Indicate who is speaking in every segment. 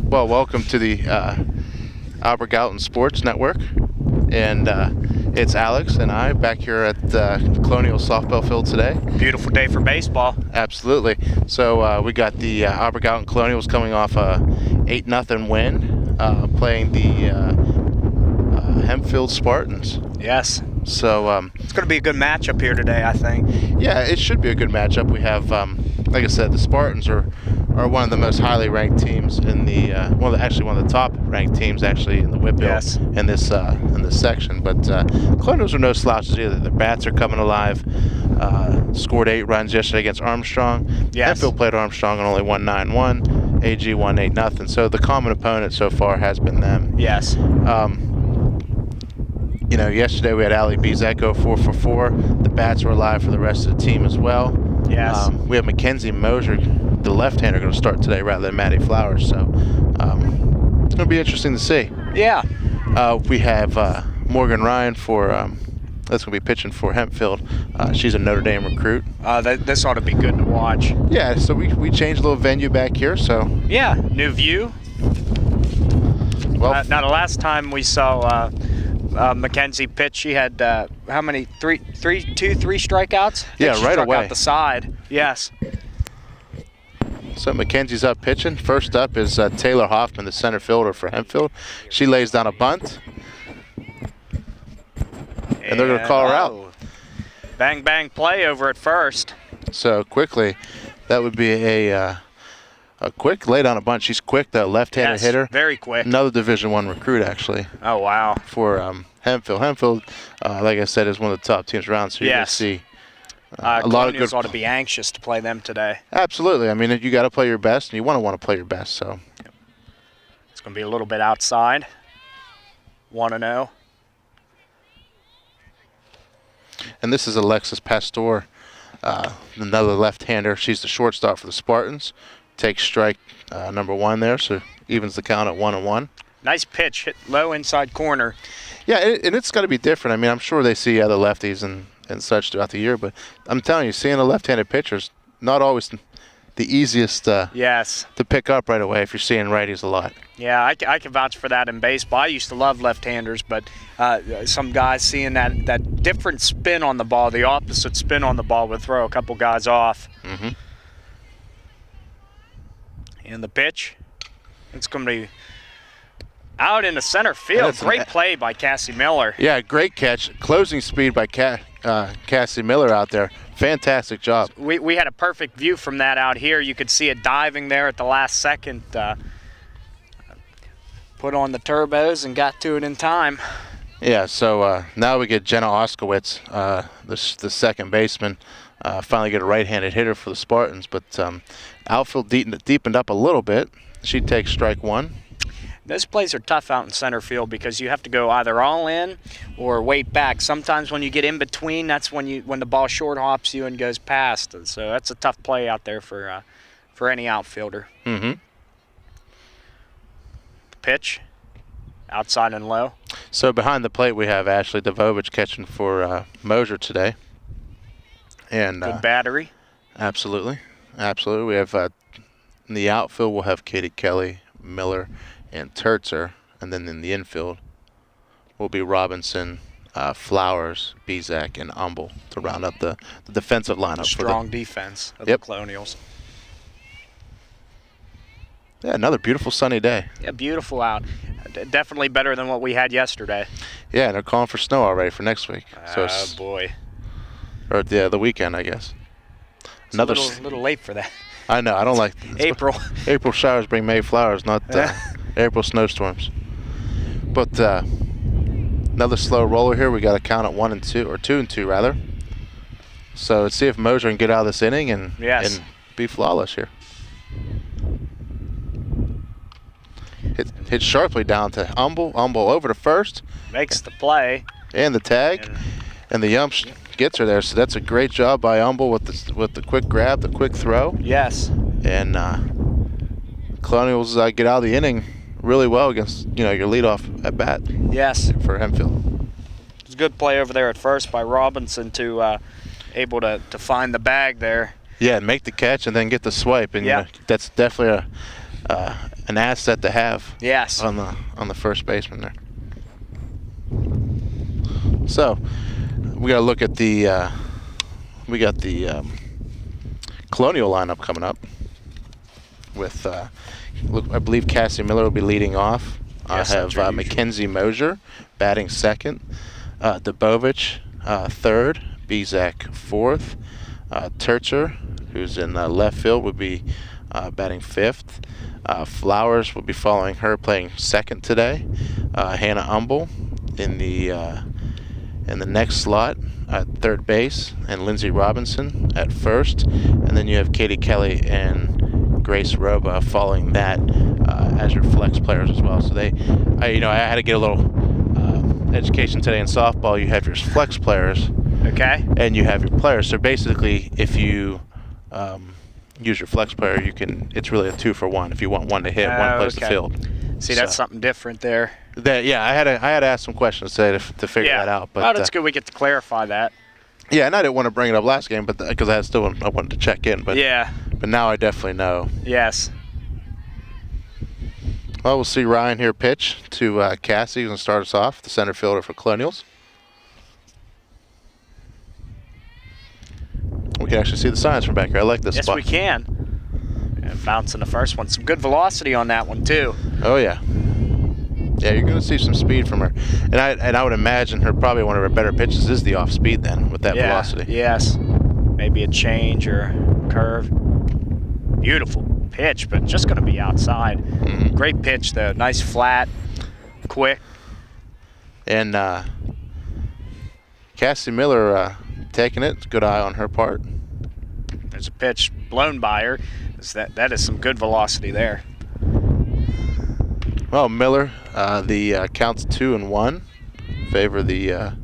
Speaker 1: Well, welcome to the Gallatin Sports Network, and it's Alex and I back here at the Colonial softball field today.
Speaker 2: Beautiful day for baseball.
Speaker 1: Absolutely. So we got the Gallatin Colonials coming off a 8-0 win, playing the Hempfield Spartans.
Speaker 2: Yes.
Speaker 1: So
Speaker 2: it's going to be a good matchup here today, I think.
Speaker 1: Yeah, it should be a good matchup. We have, like I said, the Spartans are one of the most highly ranked teams in the one of the top ranked teams actually in the Whitbill.
Speaker 2: Yes.
Speaker 1: in this section. But Colonials are no slouches either. Their bats are coming alive. Scored 8 runs yesterday against Armstrong.
Speaker 2: Yes.
Speaker 1: Hempfield played Armstrong and only won 9-1. AG won 8-0. So the common opponent so far has been them.
Speaker 2: Yes.
Speaker 1: Yesterday we had Ali Bezek go 4 for 4. The bats were alive for the rest of the team as well.
Speaker 2: Yes.
Speaker 1: We have Mackenzie Mosier, the left-hander, going to start today rather than Maddie Flowers. So it's going to be interesting to see.
Speaker 2: Yeah.
Speaker 1: We have Morgan Ryan that's going to be pitching for Hempfield. She's a Notre Dame recruit.
Speaker 2: This ought to be good to watch.
Speaker 1: Yeah, so we changed a little venue back here. So
Speaker 2: yeah, new view.
Speaker 1: Well,
Speaker 2: now the last time we saw Mackenzie pitch, she had how many? Three strikeouts?
Speaker 1: Yeah,
Speaker 2: she
Speaker 1: right
Speaker 2: struck
Speaker 1: away.
Speaker 2: out the side. Yes.
Speaker 1: So Mackenzie's up pitching. First up is Taylor Hoffman, the center fielder for Hempfield. She lays down a bunt, and they're going to call her out.
Speaker 2: Bang bang play over at first.
Speaker 1: So quickly, that would be a quick lay down a bunt. She's quick, the left-handed hitter.
Speaker 2: Very quick.
Speaker 1: Another Division I recruit actually.
Speaker 2: Oh wow.
Speaker 1: For Hempfield. Hempfield, like I said, is one of the top teams around. So you're going to see a lot of good.
Speaker 2: Ought to be anxious to play them today.
Speaker 1: Absolutely. I mean, you got to play your best, and you want to play your best. So
Speaker 2: it's going to be a little bit outside. 1-0.
Speaker 1: And this is Alexis Pastor, another left-hander. She's the shortstop for the Spartans. Takes strike number 1 there, so evens the count at 1-1.
Speaker 2: Nice pitch, hit low inside corner.
Speaker 1: Yeah, and it's got to be different. I mean, I'm sure they see other lefties and such throughout the year, but I'm telling you, seeing a left-handed pitcher's not always the easiest
Speaker 2: yes.
Speaker 1: to pick up right away if you're seeing righties a lot.
Speaker 2: Yeah, I can vouch for that in baseball. I used to love left-handers, but some guys seeing that different spin on the ball, the opposite spin on the ball, would throw a couple guys off.
Speaker 1: Mm-hmm.
Speaker 2: And the pitch, it's going to be out in the center field. Great play by Cassie Miller.
Speaker 1: Yeah, great catch. Closing speed by Cassie Miller out there. Fantastic job.
Speaker 2: We had a perfect view from that out here. You could see it diving there at the last second. Put on the turbos and got to it in time.
Speaker 1: Yeah, so now we get Jenna Oskowitz, the second baseman. Finally get a right-handed hitter for the Spartans, but outfield deepened up a little bit. She takes strike 1.
Speaker 2: Those plays are tough out in center field because you have to go either all in or wait back. Sometimes when you get in between, that's when the ball short hops you and goes past. And so that's a tough play out there for any outfielder.
Speaker 1: Mm-hmm.
Speaker 2: Pitch, outside and low.
Speaker 1: So behind the plate we have Ashley Devovich catching for Mosier today. And
Speaker 2: good battery.
Speaker 1: Absolutely. We have in the outfield we'll have Katie Kelly, Miller, and Tertzer, and then in the infield will be Robinson, Flowers, Bezek, and Umble to round up the defensive lineup.
Speaker 2: Strong defense of the Colonials.
Speaker 1: Yeah, another beautiful sunny day.
Speaker 2: Yeah, beautiful out. Definitely better than what we had yesterday.
Speaker 1: Yeah, and they're calling for snow already for next week.
Speaker 2: Oh boy.
Speaker 1: Or the weekend, I guess.
Speaker 2: It's a little late for that.
Speaker 1: I know. I don't like
Speaker 2: April.
Speaker 1: April showers bring May flowers, not April snowstorms. But another slow roller here. We got a count at 1-2, or 2-2 rather. So let's see if Mosier can get out of this inning and be flawless here. Hit sharply down to Umble. Umble over to first.
Speaker 2: Makes the play.
Speaker 1: And the tag. And the ump gets her there. So that's a great job by Umble with the quick grab, the quick throw.
Speaker 2: Yes.
Speaker 1: And Colonials get out of the inning really well against your leadoff at bat.
Speaker 2: Yes.
Speaker 1: For Hempfield.
Speaker 2: It's a good play over there at first by Robinson to able to find the bag there.
Speaker 1: Yeah, and make the catch and then get the swipe. And that's definitely an asset to have.
Speaker 2: Yes.
Speaker 1: On the first baseman there. So we got to look at the Colonial lineup coming up. With I believe Cassie Miller will be leading off.
Speaker 2: Yes,
Speaker 1: I have Mackenzie Mosier batting second, Dubovich third, Bizak fourth, Turcher, who's in left field, would be batting fifth. Flowers will be following her, playing second today. Hannah Umble in the next slot at third base, and Lindsay Robinson at first, and then you have Katie Kelly and Grace Roba following that as your flex players as well. So I had to get a little education today in softball. You have your flex players,
Speaker 2: okay,
Speaker 1: and you have your players. So basically, if you use your flex player, it's really a 2-for-1. If you want one to hit, one plays the field.
Speaker 2: See, that's something different there.
Speaker 1: I had to ask some questions today to figure that out. But
Speaker 2: that's good. We get to clarify that.
Speaker 1: Yeah, and I didn't want to bring it up last game, but because I wanted to check in. But
Speaker 2: yeah.
Speaker 1: But now I definitely know.
Speaker 2: Yes.
Speaker 1: Well, we'll see Ryan here pitch to Cassie, who's going to start us off, the center fielder for Colonials. We can actually see the signs from back here. I like this spot.
Speaker 2: Yes, we can. And bouncing the first one. Some good velocity on that one, too.
Speaker 1: Oh, yeah. Yeah, you're going to see some speed from her. And I would imagine probably one of her better pitches is the off speed then with that velocity.
Speaker 2: Yes. Maybe a change or a curve. Beautiful pitch, but just going to be outside.
Speaker 1: Mm-hmm.
Speaker 2: Great pitch, though. Nice flat, quick.
Speaker 1: And Cassie Miller taking it. Good eye on her part.
Speaker 2: There's a pitch blown by her. That is some good velocity there.
Speaker 1: Well, Miller, the count's 2-1. Favor the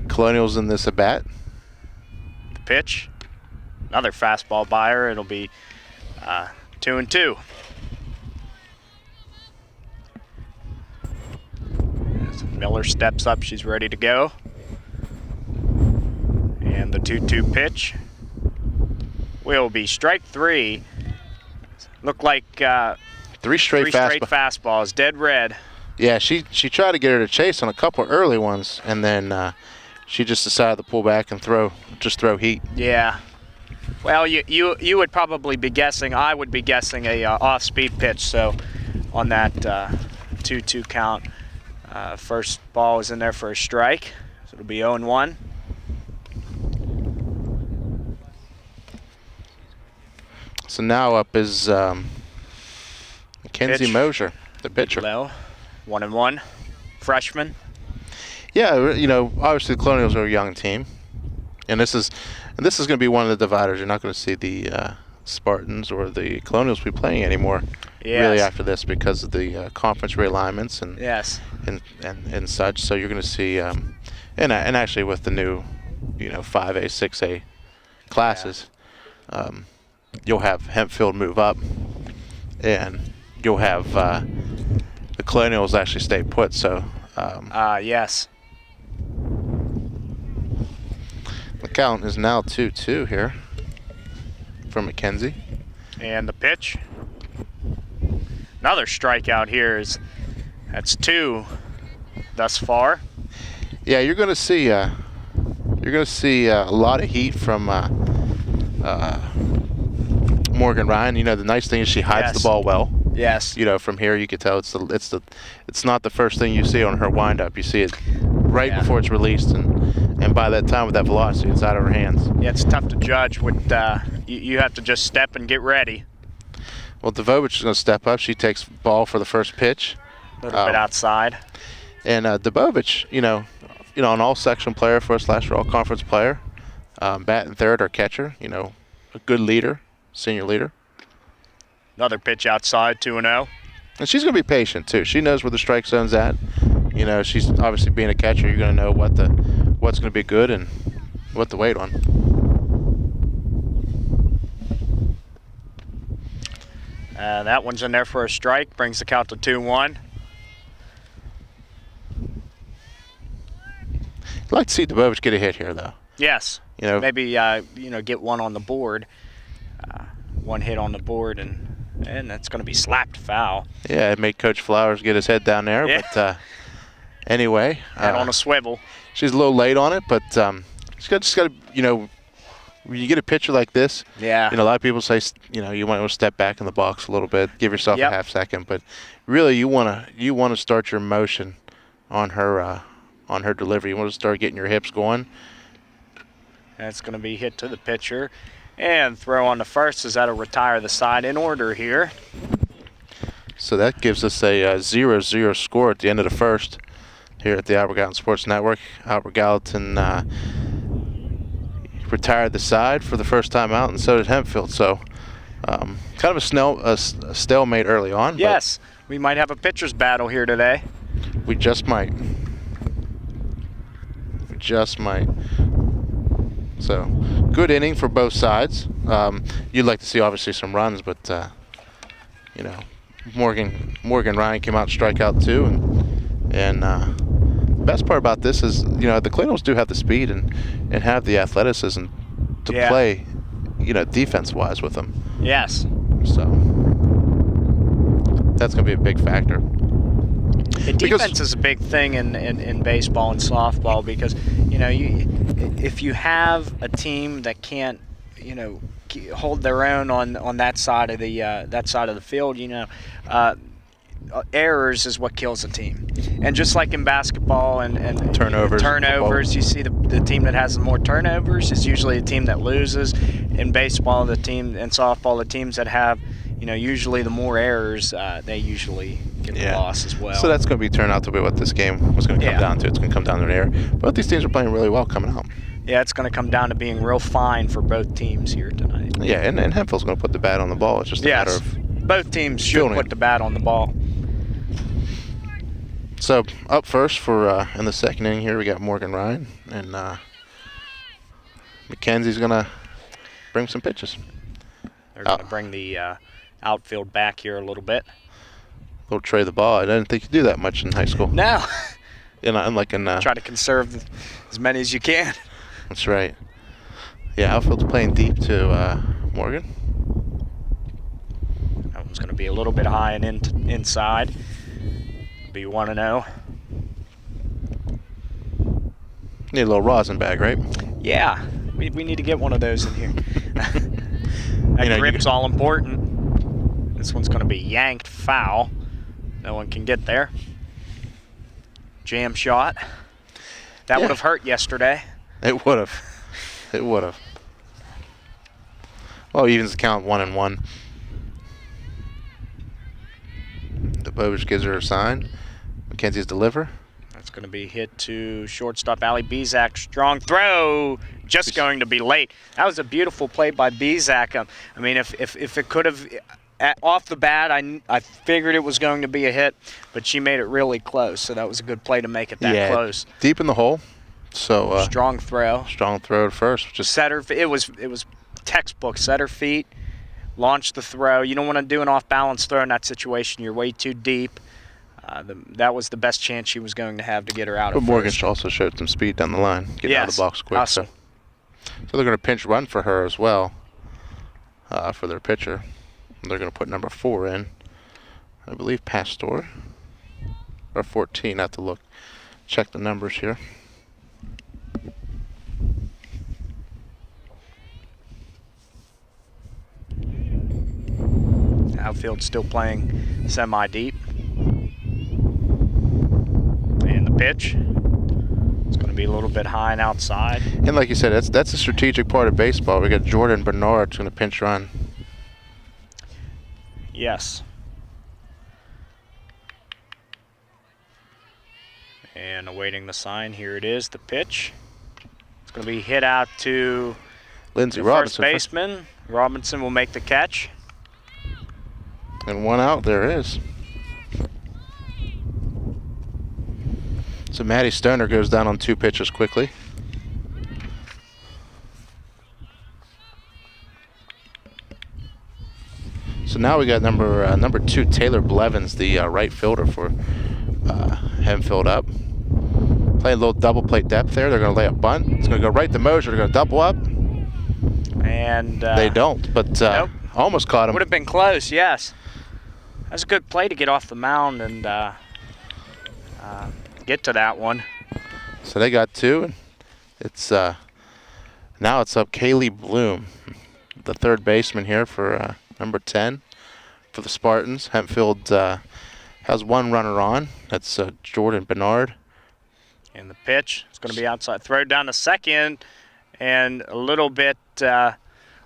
Speaker 1: Colonials in this at bat.
Speaker 2: The pitch, another fastball by her. It'll be 2-2. As Miller steps up, she's ready to go. And the 2-2 pitch will be strike three. Look like
Speaker 1: three straight
Speaker 2: fastballs, dead red.
Speaker 1: Yeah, she tried to get her to chase on a couple of early ones, and then she just decided to pull back and throw heat.
Speaker 2: Yeah. Well, you would probably be guessing. I would be guessing a off-speed pitch. So on that 2-2 count, first ball was in there for a strike. So it'll be 0-1.
Speaker 1: So now up is Mackenzie Mosier, the pitcher.
Speaker 2: Low, 1-1, freshman.
Speaker 1: Yeah, obviously the Colonials are a young team, and this is going to be one of the dividers. You're not going to see the Spartans or the Colonials be playing anymore.
Speaker 2: Yes.
Speaker 1: Really after this because of the conference realignments and
Speaker 2: yes,
Speaker 1: and such. So you're going to see, and actually with the new, 5A, 6A classes.
Speaker 2: Yeah.
Speaker 1: You'll have Hempfield move up, and you'll have the Colonials actually stay put. So,
Speaker 2: yes.
Speaker 1: The count is now 2-2 here for Mackenzie.
Speaker 2: And the pitch. Another strikeout here that's 2 thus far.
Speaker 1: Yeah, you're going to see a lot of heat from Morgan Ryan. The nice thing is she hides the ball well.
Speaker 2: Yes.
Speaker 1: From here you can tell it's not the first thing you see on her windup. You see it right before it's released, and by that time with that velocity, it's out of her hands.
Speaker 2: Yeah, it's tough to judge. With you have to just step and get ready.
Speaker 1: Well, Dubovich is going to step up. She takes ball for the first pitch.
Speaker 2: A little bit outside.
Speaker 1: And Dubovich, an all-section player for us last year, all-conference player, batting third or catcher. A good leader, senior leader.
Speaker 2: Another pitch outside, 2-0.
Speaker 1: And she's going to be patient too. She knows where the strike zone's at. She's obviously being a catcher. You're going to know what's going to be good and what to wait on.
Speaker 2: That one's in there for a strike. Brings the count to 2-1.
Speaker 1: I'd like to see Dubovich get a hit here, though.
Speaker 2: Yes. Maybe get one on the board. One hit on the board and And that's going to be slapped foul.
Speaker 1: Yeah, it made Coach Flowers get his head down there.
Speaker 2: Yeah.
Speaker 1: But anyway.
Speaker 2: Head on a swivel.
Speaker 1: She's a little late on it, but just got to, when you get a pitcher like this,
Speaker 2: Yeah.
Speaker 1: a lot of people say, you might want to step back in the box a little bit, give yourself a half second, but really you want to start your motion on her delivery. You want to start getting your hips going.
Speaker 2: That's going to be hit to the pitcher, and throw on the first as that'll retire the side in order here.
Speaker 1: So that gives us a 0-0 score at the end of the first here at the Albert Gallatin Sports Network. Albert Gallatin retired the side for the first time out, and so did Hempfield. So kind of a stalemate early on.
Speaker 2: Yes, we might have a pitcher's battle here today.
Speaker 1: We just might. We just might. So good inning for both sides. You'd like to see obviously some runs, but Morgan Ryan came out and strike out too, and the best part about this is the Claytons do have the speed and have the athleticism to play defense wise with them.
Speaker 2: Yes.
Speaker 1: So that's going to be a big factor.
Speaker 2: Defense is a big thing in baseball and softball because if you have a team that can't hold their own on that side of the field, errors is what kills a team. And just like in basketball and turnovers, you see the team that has more turnovers is usually a team that loses. In baseball, and softball, the teams that have usually the more errors, they usually get the loss as well.
Speaker 1: So that's going to turn out to be what this game was going to come down to. It's going to come down to an error. Both these teams are playing really well coming out.
Speaker 2: Yeah, it's going to come down to being real fine for both teams here tonight.
Speaker 1: Yeah, and Hempfield's going to put the bat on the ball. It's just a matter of
Speaker 2: both teams should put the bat on the ball.
Speaker 1: So up first for in the second inning here, we got Morgan Ryan, and Mackenzie's going to bring some pitches.
Speaker 2: They're going to bring the outfield back here a little bit.
Speaker 1: Little tray the ball. I didn't think you do that much in high school.
Speaker 2: No.
Speaker 1: Unlike in
Speaker 2: try to conserve as many as you can.
Speaker 1: That's right. Yeah, outfield's playing deep to Morgan.
Speaker 2: That one's going to be a little bit high and inside. Be 1-0.
Speaker 1: Need a little rosin bag, right?
Speaker 2: Yeah, we need to get one of those in here. That grip's all important. This one's going to be yanked foul. No one can get there. Jam shot. That would have hurt yesterday.
Speaker 1: It would have. It would have. Well, evens the count 1-1. The Bovich gives her a sign. Mackenzie's deliver.
Speaker 2: That's going to be hit to shortstop Ali Bezak. Strong throw. Just going to be late. That was a beautiful play by Bezak. I mean, if it could have, off the bat, I figured it was going to be a hit, but she made it really close. So that was a good play to make it that close.
Speaker 1: Deep in the hole. So
Speaker 2: strong throw.
Speaker 1: Strong throw at first. Just
Speaker 2: setter. It was textbook setter feet. Launch the throw. You don't want to do an off-balance throw in that situation. You're way too deep. That was the best chance she was going to have to get her out.
Speaker 1: But Morgan also showed some speed down the line, getting out of the box quick.
Speaker 2: Awesome.
Speaker 1: So they're going to pinch run for her as well, for their pitcher. And they're going to put number 4 in, I believe Pastor, or 14. I have to look, check the numbers here.
Speaker 2: Outfield still playing semi-deep. And the pitch. It's going to be a little bit high and outside.
Speaker 1: And like you said, that's a strategic part of baseball. We got Jordan Bernard's going to pinch run.
Speaker 2: Yes. And awaiting the sign. Here it is, the pitch. It's going to be hit out to
Speaker 1: Lindsey
Speaker 2: Robinson.
Speaker 1: First
Speaker 2: baseman. Robinson will make the catch.
Speaker 1: And one out, there is. So Maddie Stoner goes down on 2 pitches quickly. So now we got number 2 Taylor Blevins, the right fielder for Hempfield up. Playing a little double play depth there. They're going to lay a bunt. It's going to go right to Mosier. They're going to double up.
Speaker 2: And
Speaker 1: they don't, but
Speaker 2: nope.
Speaker 1: Almost caught him.
Speaker 2: Would have been close, yes. That's a good play to get off the mound and get to that one.
Speaker 1: So they got 2, and it's now it's up Kaylee Bloom, the third baseman here for number 10 for the Spartans. Hempfield has 1 runner on. That's Jordan Bernard.
Speaker 2: And the pitch is going to be outside. Throw down to second, and a little bit to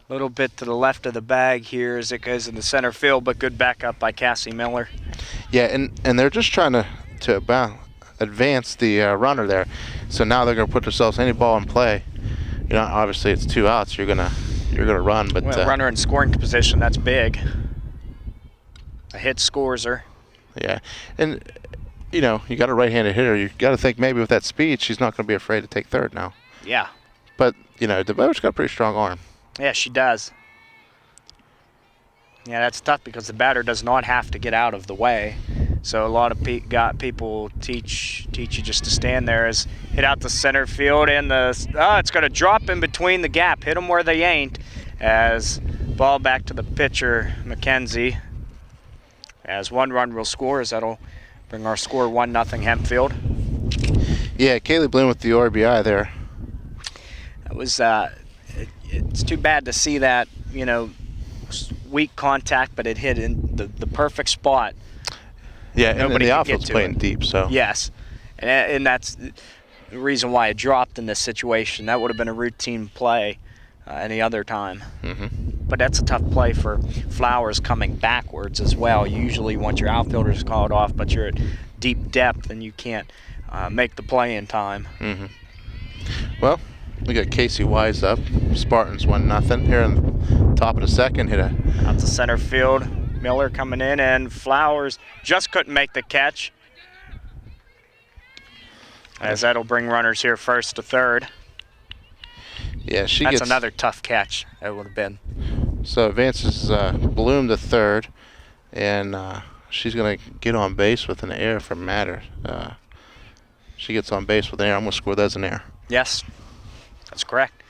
Speaker 2: the left of the bag here as it goes into center field, but good backup by Cassie Miller.
Speaker 1: Yeah, and they're just trying to advance the runner there. So now they're going to put themselves any ball in play. You know, obviously it's 2 outs. You're gonna run, but
Speaker 2: well, runner in scoring position, that's big. A hit scores her.
Speaker 1: Yeah, and you know, you got a right-handed hitter. You got to think maybe with that speed, she's not going to be afraid to take third now.
Speaker 2: Yeah.
Speaker 1: But you know, DeBoer's got a pretty strong arm.
Speaker 2: Yeah, she does. Yeah, that's tough because the batter does not have to get out of the way. So a lot of people teach you just to stand there. As hit out to center field, and it's going to drop in between the gap. Hit them where they ain't. As ball back to the pitcher, Mackenzie. As 1 run will score, as that'll bring our score 1-0 Hempfield.
Speaker 1: Yeah, Kaylee Bloom with the RBI there.
Speaker 2: That was it's too bad to see that, you know, weak contact, but it hit in the perfect spot.
Speaker 1: Yeah, and the outfield's playing deep, so.
Speaker 2: Yes, and that's the reason why it dropped in this situation. That would have been a routine play any other time.
Speaker 1: Mm-hmm.
Speaker 2: But that's a tough play for Flowers coming backwards as well. Usually once your outfielder's called off, but you're at deep depth and you can't make the play in time.
Speaker 1: Mm-hmm. Well, we got Casey Wise up. Spartans 1-0 here in the top of the second. Hit a
Speaker 2: out to center field. Miller coming in, and Flowers just couldn't make the catch. As that'll bring runners here first to third.
Speaker 1: Yeah,
Speaker 2: That's another tough catch. That would have been.
Speaker 1: So advances Bloom to third, and she's going to get on base with an error from Matter. She gets on base with an error. I'm going to score that as an error.
Speaker 2: Yes, that's correct.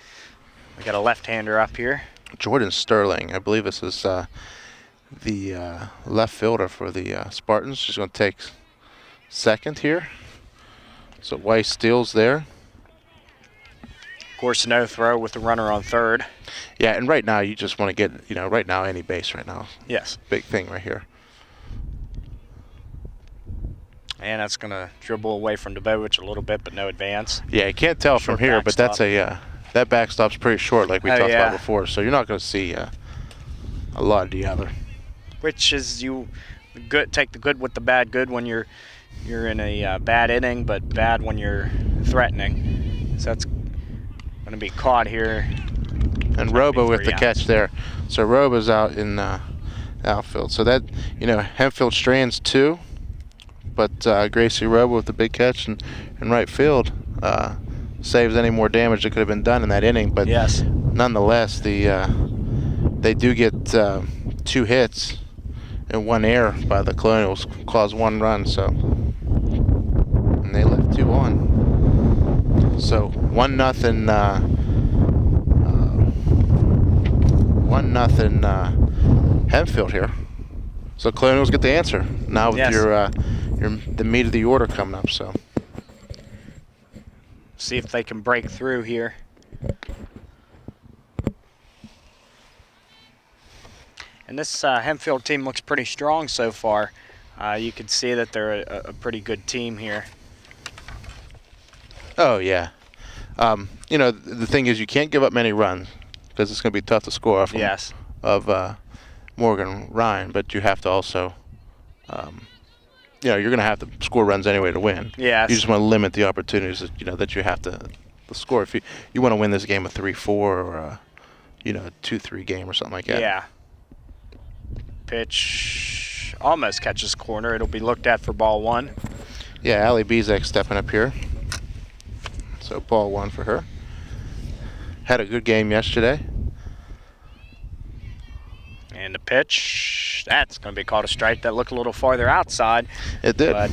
Speaker 2: We got a left-hander up here.
Speaker 1: Jordan Sterling, I believe this is the left fielder for the Spartans. She's going to take second here. So Weiss steals there.
Speaker 2: Of course, no throw with the runner on third.
Speaker 1: Yeah, and right now you just want to get, you know, right now any base right now.
Speaker 2: Yes.
Speaker 1: Big thing right here.
Speaker 2: And that's going to dribble away from Dubovich a little bit, but no advance.
Speaker 1: Yeah, you can't tell
Speaker 2: Short
Speaker 1: from here, but
Speaker 2: backstop.
Speaker 1: that's that backstop's pretty short, like we talked about before. So you're not going to see a lot of the other.
Speaker 2: Which is take the good with the bad. Good when you're in a bad inning, but bad when you're threatening. So that's going to be caught here.
Speaker 1: And Robo with the catch there. So Robo's out in outfield. So that, you know, Hempfield strands 2, but Gracie Robo with the big catch in right field saves any more damage that could have been done in that inning. But
Speaker 2: yes,
Speaker 1: nonetheless, they do get 2 hits and 1 error by the Colonials, caused 1 run. So, and they left 2 on. So 1-0. 1-0 Hempfield here. So Colonials get the answer now with your the meat of the order coming up. So
Speaker 2: see if they can break through here. And this Hempfield team looks pretty strong so far. You can see that they're a pretty good team here.
Speaker 1: Oh yeah. You know, the thing is you can't give up many runs because it's going to be tough to score off of Morgan Ryan, but you have to also, you know, you're going to have to score runs anyway to win.
Speaker 2: Yes.
Speaker 1: You just want to limit the opportunities that, you know, that you have to score. If you want to win this game a 3-4 or a, you know, a 2-3 game or something like that.
Speaker 2: Yeah. Pitch almost catches corner. It'll be looked at for ball 1.
Speaker 1: Yeah, Allie Bezek stepping up here. So ball 1 for her. Had a good game yesterday.
Speaker 2: And the pitch, that's going to be called a strike. That looked a little farther outside.
Speaker 1: It did.
Speaker 2: But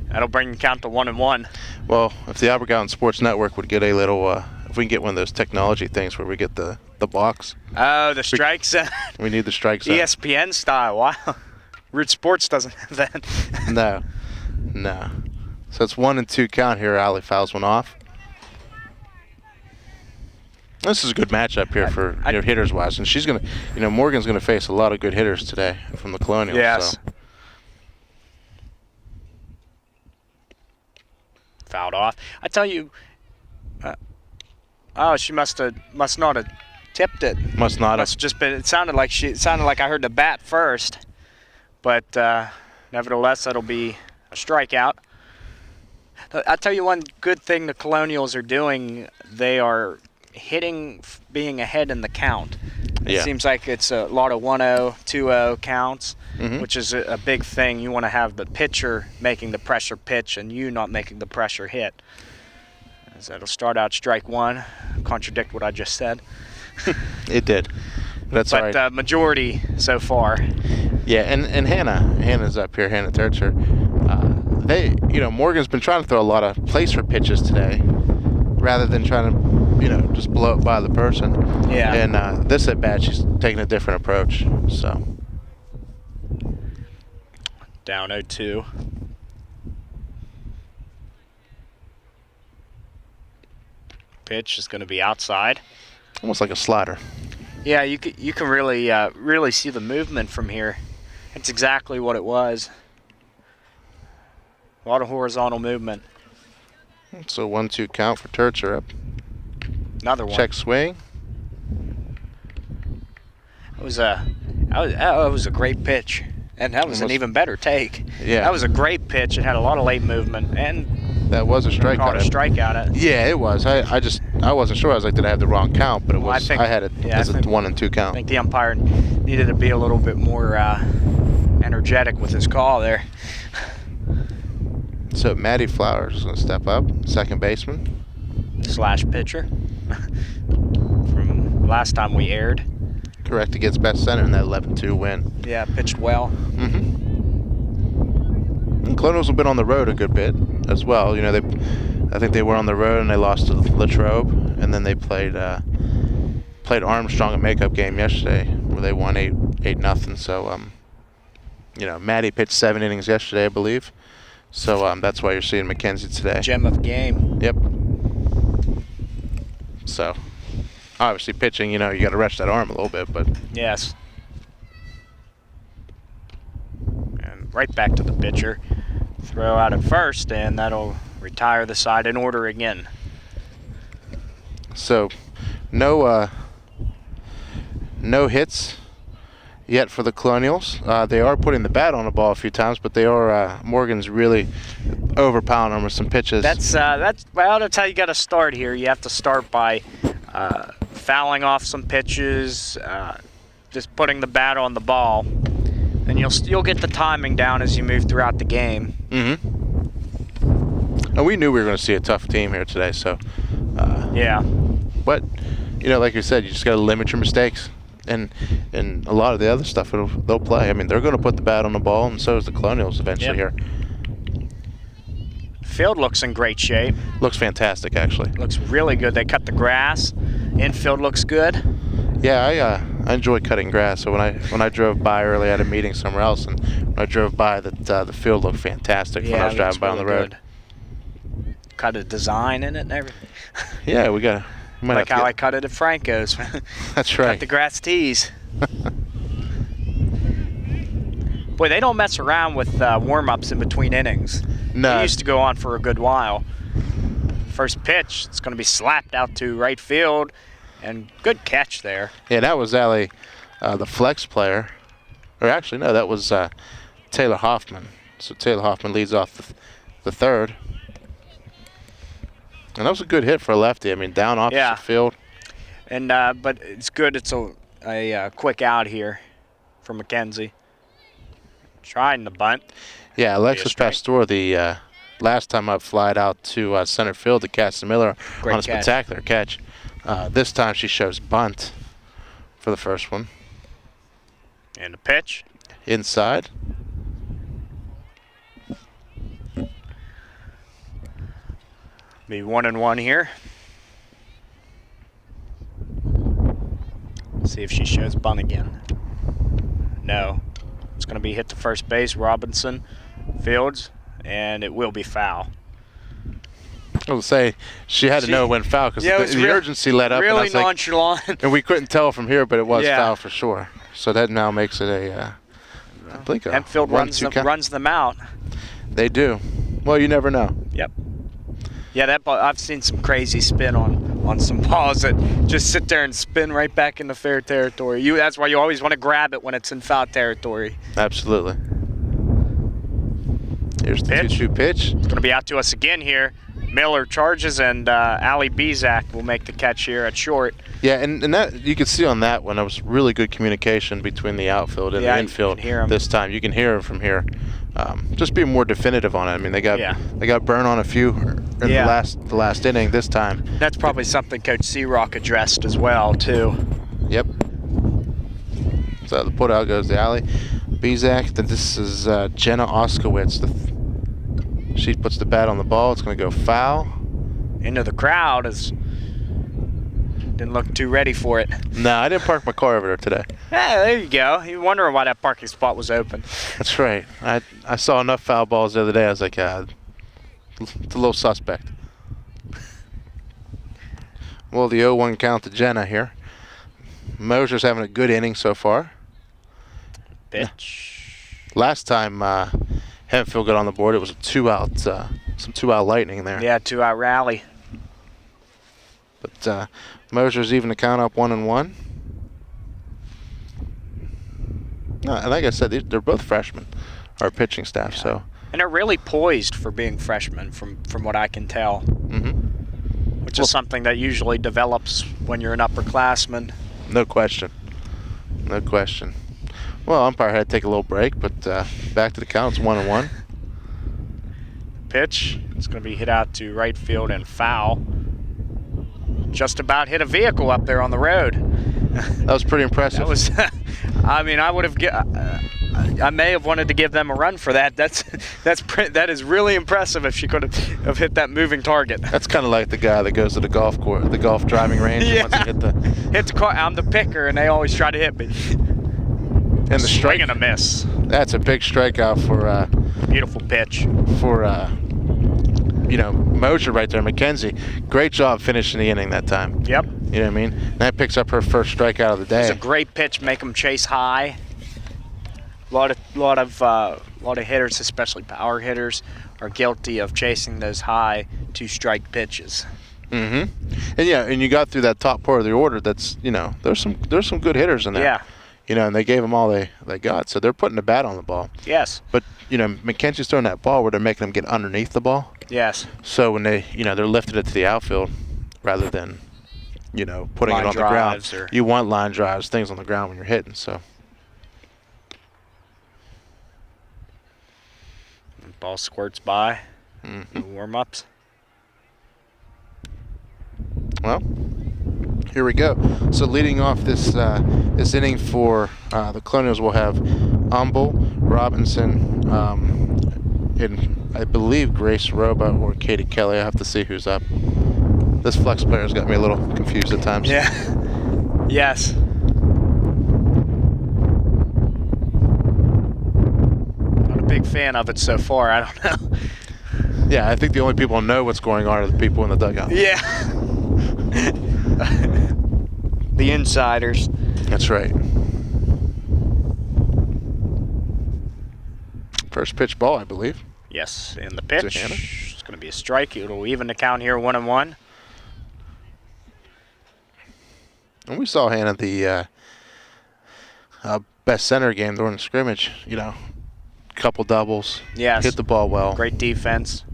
Speaker 2: that'll bring the count to 1-1.
Speaker 1: Well, if the Albergown Sports Network would get a little, if we can get one of those technology things where we get the the box.
Speaker 2: Oh, the strike zone.
Speaker 1: We need the strike zone.
Speaker 2: ESPN style. Wow. Root Sports doesn't have that.
Speaker 1: No. So it's 1-2 count here. Allie fouls one off. This is a good matchup here for hitters wise, and she's gonna, Morgan's gonna face a lot of good hitters today from the Colonials.
Speaker 2: Yes.
Speaker 1: So.
Speaker 2: Fouled off. I tell you. Oh, she must not have tipped it.
Speaker 1: Must not have.
Speaker 2: Must just been. It sounded like I heard the bat first, but nevertheless, that'll be a strikeout. I tell you one good thing the Colonials are doing. They are hitting being ahead in the count. It seems like it's a lot of 1-0, 2-0 counts, which is a big thing. You want to have the pitcher making the pressure pitch and you not making the pressure hit. So it'll start out strike one, contradict what I just said.
Speaker 1: It did. That's all right.
Speaker 2: But majority so far.
Speaker 1: Yeah, and Hannah's up here, Hannah Turcher. Morgan's been trying to throw a lot of placer pitches today rather than trying to just blow it by the person.
Speaker 2: Yeah.
Speaker 1: And this at bat, she's taking a different approach. So.
Speaker 2: Down 0-2. Pitch is going to be outside.
Speaker 1: Almost like a slider.
Speaker 2: Yeah, you can really see the movement from here. That's exactly what it was. A lot of horizontal movement.
Speaker 1: So 1-2 count for Turcher up.
Speaker 2: Another one.
Speaker 1: Check swing.
Speaker 2: That was a great pitch, and that was an even better take.
Speaker 1: Yeah.
Speaker 2: That was a great pitch. It had a lot of late movement, and
Speaker 1: that was a strikeout.
Speaker 2: Caught a strikeout.
Speaker 1: Yeah, it was. I wasn't sure. I was like, did I have the wrong count? But it was. I had it as a 1-2 count.
Speaker 2: I think the umpire needed to be a little bit more energetic with his call there.
Speaker 1: So Maddie Flowers is going to step up, second baseman.
Speaker 2: Slash pitcher. From last time we aired.
Speaker 1: Correct, against Best Center in that 11-2 win.
Speaker 2: Yeah, pitched well.
Speaker 1: And Colonials have been on the road a good bit as well. I think they were on the road and they lost to Latrobe, and then they played Armstrong a makeup game yesterday where they won 8-0. So Maddie pitched 7 innings yesterday, I believe. So that's why you're seeing Mackenzie today.
Speaker 2: Gem of game.
Speaker 1: Yep. So obviously pitching, you got to rest that arm a little bit, but
Speaker 2: yes. And right back to the pitcher. Throw out at first, and that'll retire the side in order again.
Speaker 1: So no hits yet for the Colonials. They are putting the bat on the ball a few times, but they are Morgan's really overpowering them with some pitches.
Speaker 2: That's how you got to start here. You have to start by fouling off some pitches, just putting the bat on the ball, and you'll get the timing down as you move throughout the game.
Speaker 1: And we knew we were going to see a tough team here today, so
Speaker 2: yeah.
Speaker 1: But like you said, you just got to limit your mistakes. And a lot of the other stuff they'll play. I mean, they're going to put the bat on the ball, and so is the Colonials eventually here.
Speaker 2: Field looks in great shape.
Speaker 1: Looks fantastic, actually.
Speaker 2: Looks really good. They cut the grass. Infield looks good.
Speaker 1: Yeah, I enjoy cutting grass. So when I drove by early, I had a meeting somewhere else, and when I drove by, the field looked fantastic when I was driving by on the road.
Speaker 2: Good. Cut a design in it and everything.
Speaker 1: Yeah, we got.
Speaker 2: Like how I cut it at Franco's.
Speaker 1: That's right.
Speaker 2: Cut the grass tees. Boy, they don't mess around with warm-ups in between innings.
Speaker 1: No.
Speaker 2: They used to go on for a good while. First pitch, it's going to be slapped out to right field, and good catch there.
Speaker 1: Yeah, that was Allie, the flex player. Or actually, no, that was Taylor Hoffman. So Taylor Hoffman leads off the third. And that was a good hit for a lefty. I mean, down opposite field.
Speaker 2: And but it's good. It's a quick out here for Mackenzie. Trying the bunt.
Speaker 1: Yeah, Alexis Pastor, the last time up, flied out to center field to Cassie Miller on a spectacular catch. This time she shows bunt for the first one.
Speaker 2: And the pitch.
Speaker 1: Inside.
Speaker 2: Be 1-1 here. See if she shows bunt again. No. It's going to be hit to first base. Robinson fields, and it will be foul.
Speaker 1: I was say she had to know it went foul because the urgency let up.
Speaker 2: Really
Speaker 1: and I was
Speaker 2: nonchalant.
Speaker 1: Like, and we couldn't tell from here, but it was foul for sure. So that now makes it a
Speaker 2: Hempfield runs them out.
Speaker 1: They do. Well, you never know.
Speaker 2: Yep. Yeah, that ball, I've seen some crazy spin on some balls that just sit there and spin right back into fair territory. That's why you always want to grab it when it's in foul territory.
Speaker 1: Absolutely. Here's the 2-2 pitch.
Speaker 2: It's going to be out to us again here. Miller charges, and Ali Bezak will make the catch here at short.
Speaker 1: Yeah, and that you can see on that one, there was really good communication between the outfield and the infield this time. You can hear him from here. Just being more definitive on it. I mean, they got burn on a few in the last inning this time.
Speaker 2: That's probably something Coach Searock addressed as well, too.
Speaker 1: Yep. So the putout goes to Ali Bezak. Then this is Jenna Oskowitz. She puts the bat on the ball. It's going to go foul.
Speaker 2: Into the crowd. Didn't look too ready for it.
Speaker 1: No, I didn't park my car over there today.
Speaker 2: Yeah, there you go. You're wondering why that parking spot was open.
Speaker 1: That's right. I saw enough foul balls the other day. I was like, it's a little suspect. Well, the 0-1 count to Jenna here. Mosier's having a good inning so far.
Speaker 2: Pitch.
Speaker 1: Last time Hempfield got on the board, it was a two-out, some two-out lightning there.
Speaker 2: Yeah, two-out rally.
Speaker 1: But Mosier's even to count up 1-1. No, and like I said, they're both freshmen, our pitching staff. So.
Speaker 2: And they're really poised for being freshmen, from what I can tell.
Speaker 1: Mm-hmm.
Speaker 2: Which is something that usually develops when you're an upperclassman.
Speaker 1: No question. No question. Well, umpire had to take a little break, but back to the count. It's 1-1.
Speaker 2: Pitch. It's going to be hit out to right field and foul. Just about hit a vehicle up there on the road.
Speaker 1: That was pretty impressive.
Speaker 2: That was. I mean, I would have. I may have wanted to give them a run for that. That is really impressive if she could have hit that moving target.
Speaker 1: That's kind of like the guy that goes to the golf course, the golf driving range.
Speaker 2: Yeah.
Speaker 1: And wants to
Speaker 2: hit the car. I'm the picker, and they always try to hit me.
Speaker 1: And the strike
Speaker 2: and a miss.
Speaker 1: That's a big strikeout for.
Speaker 2: Beautiful pitch.
Speaker 1: For Mosier right there, McKenzie. Great job finishing the inning that time.
Speaker 2: Yep.
Speaker 1: You know what I mean? And that picks up her first strikeout of the day.
Speaker 2: It's a great pitch. Make them chase high. A lot of hitters, especially power hitters, are guilty of chasing those high two-strike pitches.
Speaker 1: Mm-hmm. And you got through that top part of the order. That's there's some good hitters in there.
Speaker 2: Yeah.
Speaker 1: And they gave them all they got, so they're putting the bat on the ball.
Speaker 2: Yes.
Speaker 1: But McKenzie's throwing that ball where they're making them get underneath the ball.
Speaker 2: Yes.
Speaker 1: So when they're lifting it to the outfield rather than putting
Speaker 2: line
Speaker 1: it on the ground.
Speaker 2: or
Speaker 1: You want line drives, things on the ground when you're hitting. So.
Speaker 2: Ball squirts by.
Speaker 1: Mm-hmm.
Speaker 2: Warm-ups.
Speaker 1: Well, here we go. So leading off this inning for the Colonials, we'll have Humble, Robinson, and I believe Grace Roba or Katie Kelly. I have to see who's up. This flex player's got me a little confused at times.
Speaker 2: Yeah. Yes. Not a big fan of it so far. I don't know.
Speaker 1: Yeah, I think the only people who know what's going on are the people in the dugout.
Speaker 2: Yeah. The insiders.
Speaker 1: That's right. First pitch ball, I believe.
Speaker 2: Yes, and the pitch. It's going to be a strike. It'll even the count here, 1-1.
Speaker 1: And we saw Hannah the best center game during the scrimmage. Couple doubles.
Speaker 2: Yes.
Speaker 1: Hit the ball well.
Speaker 2: Great defense.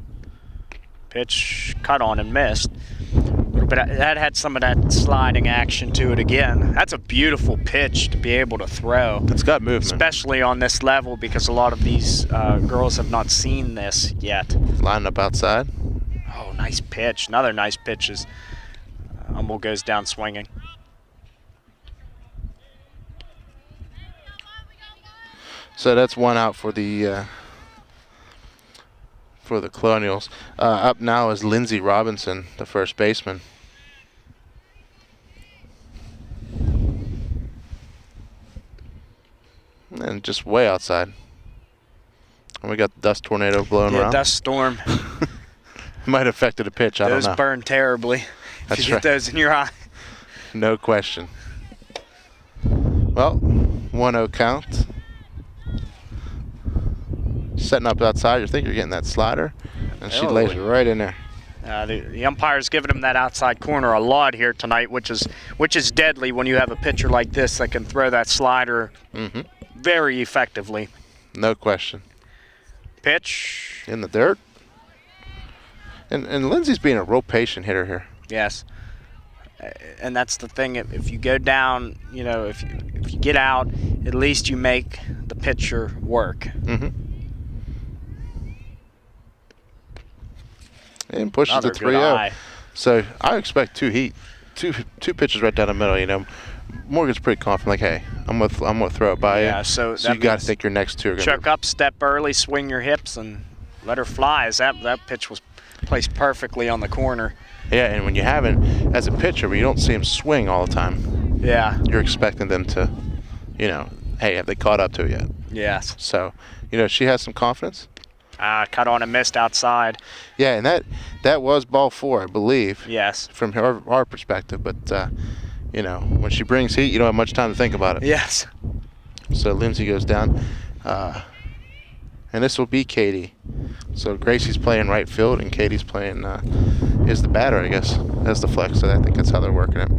Speaker 2: Pitch cut on and missed. But that had some of that sliding action to it again. That's a beautiful pitch to be able to throw.
Speaker 1: It's got movement.
Speaker 2: Especially on this level because a lot of these girls have not seen this yet.
Speaker 1: Lining up outside.
Speaker 2: Oh, nice pitch. Another nice pitch as Humble goes down swinging.
Speaker 1: So that's one out for the Colonials. Up now is Lindsey Robinson, the first baseman. And just way outside. And we got the dust tornado blowing around.
Speaker 2: Dust storm.
Speaker 1: Might have affected the pitch. I don't know.
Speaker 2: Those burn terribly.
Speaker 1: That's
Speaker 2: if you get those in your eye.
Speaker 1: No question. Well, 1-0 count. Setting up outside. You think you're getting that slider, and she lays it right in there.
Speaker 2: The umpire's giving him that outside corner a lot here tonight, which is deadly when you have a pitcher like this that can throw that slider very effectively.
Speaker 1: No question.
Speaker 2: Pitch.
Speaker 1: In the dirt. And Lindsay's being a real patient hitter here.
Speaker 2: Yes. And that's the thing. If you go down, you know, if you get out, at least you make the pitcher work.
Speaker 1: And pushes
Speaker 2: Another
Speaker 1: to
Speaker 2: good
Speaker 1: 3-0.
Speaker 2: eye.
Speaker 1: So I expect two pitches right down the middle. You know, Morgan's pretty confident. Like, hey, I'm gonna throw it by you.
Speaker 2: Yeah. So
Speaker 1: you got to think your next two are gonna.
Speaker 2: Choke up, step early, swing your hips, and let her fly. As that pitch was placed perfectly on the corner.
Speaker 1: Yeah, and when you haven't, as a pitcher, where you don't see them swing all the time.
Speaker 2: Yeah.
Speaker 1: You're expecting them to, you know, hey, have they caught up to it yet?
Speaker 2: Yes.
Speaker 1: So, you know, she has some confidence.
Speaker 2: Cut on and missed outside.
Speaker 1: Yeah, and that was ball 4, I believe.
Speaker 2: Yes.
Speaker 1: From our perspective, but you know, when she brings heat, you don't have much time to think about it.
Speaker 2: Yes.
Speaker 1: So Lindsay goes down, and this will be Katie. So Gracie's playing right field, and Katie's playing is the batter, I guess, as the flex. So I think that's how they're working it.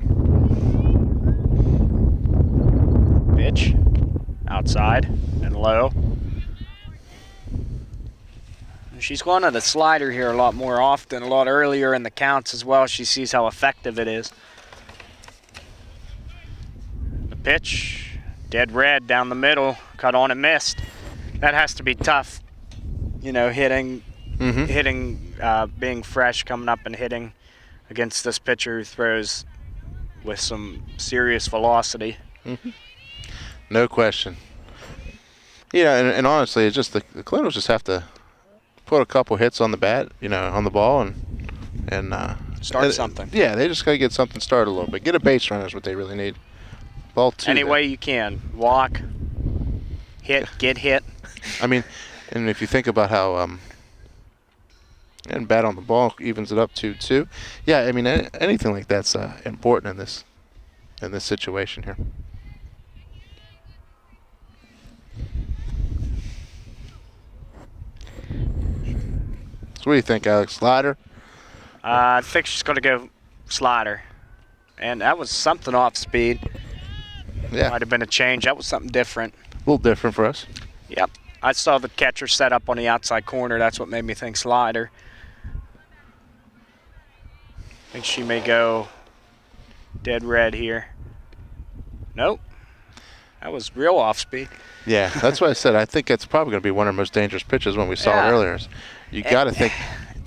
Speaker 2: Pitch, outside and low. She's going to the slider here a lot more often, a lot earlier in the counts as well. She sees how effective it is. The pitch, dead red down the middle, cut on and missed. That has to be tough, you know, hitting, being fresh, coming up and hitting against this pitcher who throws with some serious velocity.
Speaker 1: No question. Yeah, and honestly, it's just the Colonials just have to put a couple hits on the bat, you know, on the ball, and
Speaker 2: start something.
Speaker 1: Yeah, they just got to get something started a little bit. Get a base runner is what they really need. Ball 2.
Speaker 2: Any way you can. Walk, hit, get hit.
Speaker 1: I mean, and if you think about how and bat on the ball evens it up to 2. Yeah, I mean, anything like that's important in this situation here. So what do you think, Alex? Slider?
Speaker 2: I think she's going to go slider. And that was something off speed.
Speaker 1: Yeah.
Speaker 2: Might have been a change. That was something different.
Speaker 1: A little different for us.
Speaker 2: Yep. I saw the catcher set up on the outside corner. That's what made me think slider. I think she may go dead red here. Nope. That was real off speed.
Speaker 1: Yeah, that's what I said. I think it's probably going to be one of the most dangerous pitches when we saw it earlier. You got to think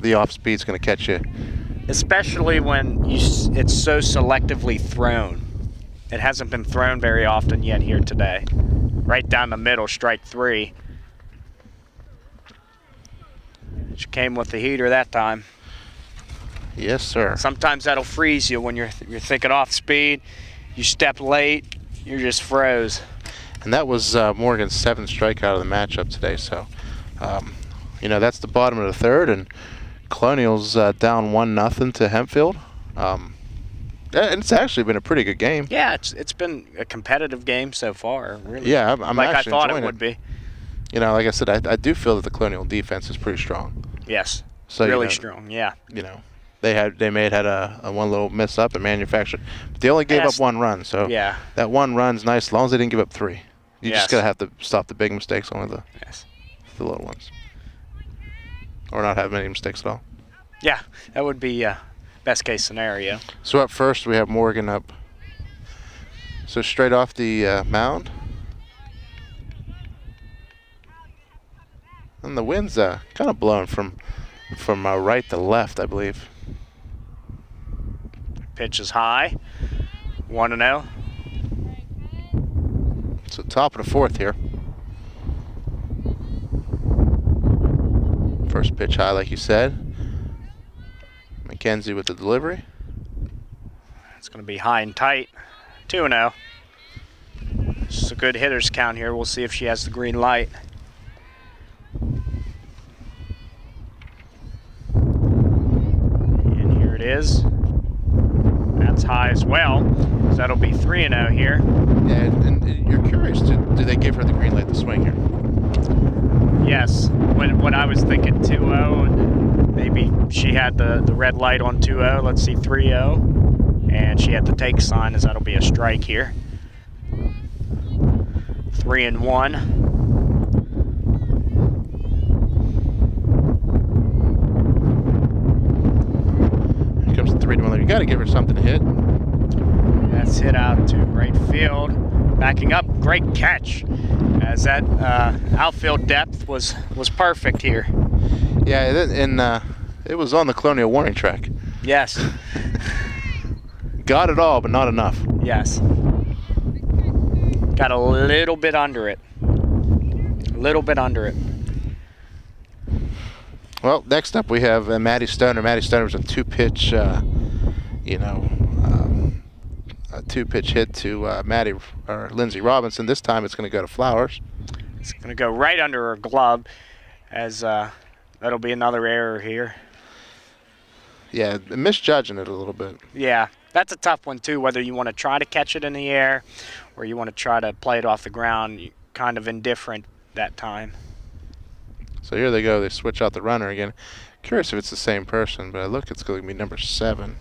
Speaker 1: the off speed's going to catch you.
Speaker 2: Especially when it's so selectively thrown. It hasn't been thrown very often yet here today. Right down the middle, strike 3. She came with the heater that time.
Speaker 1: Yes, sir.
Speaker 2: Sometimes that'll freeze you when you're thinking off speed. You step late, you're just froze.
Speaker 1: And that was Morgan's 7th strikeout of the matchup today. So, you know, that's the bottom of the 3rd, and Colonials down 1-0 to Hempfield. And it's actually been a pretty good game.
Speaker 2: Yeah, it's been a competitive game so far. Really.
Speaker 1: Yeah, I'm
Speaker 2: like
Speaker 1: actually
Speaker 2: I thought
Speaker 1: enjoying
Speaker 2: it would be.
Speaker 1: You know, like I said, I do feel that the Colonial defense is pretty strong.
Speaker 2: Yes,
Speaker 1: so,
Speaker 2: really
Speaker 1: you know,
Speaker 2: strong. Yeah.
Speaker 1: You know, they may have had a one little miss up and manufactured, but they only gave up 1 run. So
Speaker 2: yeah,
Speaker 1: that 1 run's nice as long as they didn't give up 3. You just gotta have to stop the big mistakes, only the little ones, or not have any mistakes at all.
Speaker 2: Yeah, that would be best case scenario.
Speaker 1: So up first we have Morgan up. So straight off the mound. And the wind's kind of blowing from right to left, I believe.
Speaker 2: Pitch is high. 1-0.
Speaker 1: So top of the 4th here. First pitch high, like you said. McKenzie with the delivery.
Speaker 2: It's going to be high and tight. 2-0. It's a good hitter's count here. We'll see if she has the green light. And here it is. That's high as well. So that'll be 3-0 here.
Speaker 1: Yeah, and you're curious, do they give her the green light to swing here?
Speaker 2: Yes. When I was thinking 2-0, and maybe she had the red light on 2-0. Let's see, 3-0. And she had the take sign, as that'll be a strike here. 3-1.
Speaker 1: Here comes the 3-1. You got to give her something to hit.
Speaker 2: That's hit out to right field. Backing up, great catch. As that outfield depth was perfect here.
Speaker 1: Yeah, and it was on the Colonial warning track.
Speaker 2: Yes.
Speaker 1: Got it all, but not enough.
Speaker 2: Yes. Got a little bit under it. A little bit under it.
Speaker 1: Well, next up we have Maddie Stoner. Maddie Stoner was a two-pitch, a two-pitch hit to Lindsay Robinson. This time it's going to go to Flowers.
Speaker 2: It's going to go right under her glove, as that'll be another error here.
Speaker 1: Yeah, misjudging it a little bit.
Speaker 2: Yeah, that's a tough one too, whether you want to try to catch it in the air or you want to try to play it off the ground. You're kind of indifferent that time.
Speaker 1: So here they go. They switch out the runner again. Curious if it's the same person, but I look, it's going to be number 7.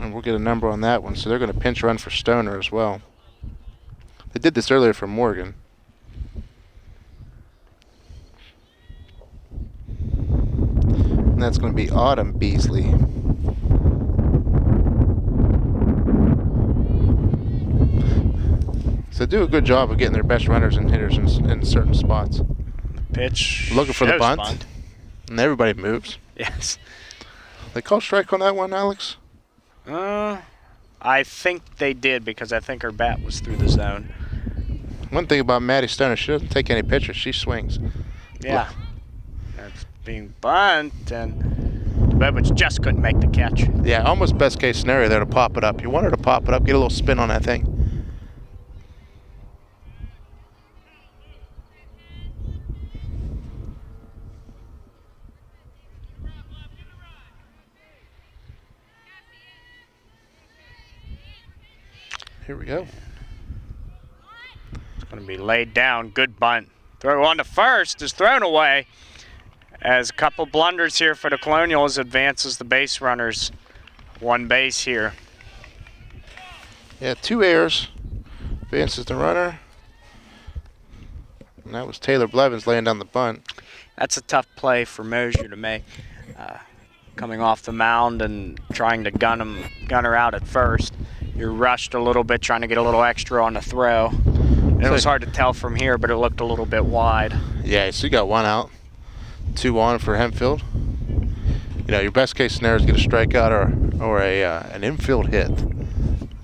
Speaker 1: And we'll get a number on that one. So they're going to pinch run for Stoner as well. They did this earlier for Morgan. And that's going to be Autumn Beasley. So they do a good job of getting their best runners and hitters in certain spots.
Speaker 2: Pitch.
Speaker 1: Looking for the bunt. And everybody moves.
Speaker 2: Yes.
Speaker 1: They call strike on that one, Alex?
Speaker 2: I think they did, because I think her bat was through the zone.
Speaker 1: One thing about Maddie Stoner, she doesn't take any pitches. She swings.
Speaker 2: Yeah. That's being bunt, and Bobich just couldn't make the catch.
Speaker 1: Yeah, almost best case scenario there to pop it up. You want her to pop it up, get a little spin on that thing. Here we go.
Speaker 2: It's going to be laid down. Good bunt. Throw on to first is thrown away. As a couple blunders here for the Colonials, advances the base runners. One base here.
Speaker 1: Yeah, 2 errors. Advances the runner. And that was Taylor Blevins laying down the bunt.
Speaker 2: That's a tough play for Mosier to make. Coming off the mound and trying to gun her out at first. You're rushed a little bit, trying to get a little extra on the throw. And it was hard to tell from here, but it looked a little bit wide.
Speaker 1: Yeah, so you got 1 out, 2 on for Hempfield. You know, your best case scenario is get a strikeout or an infield hit.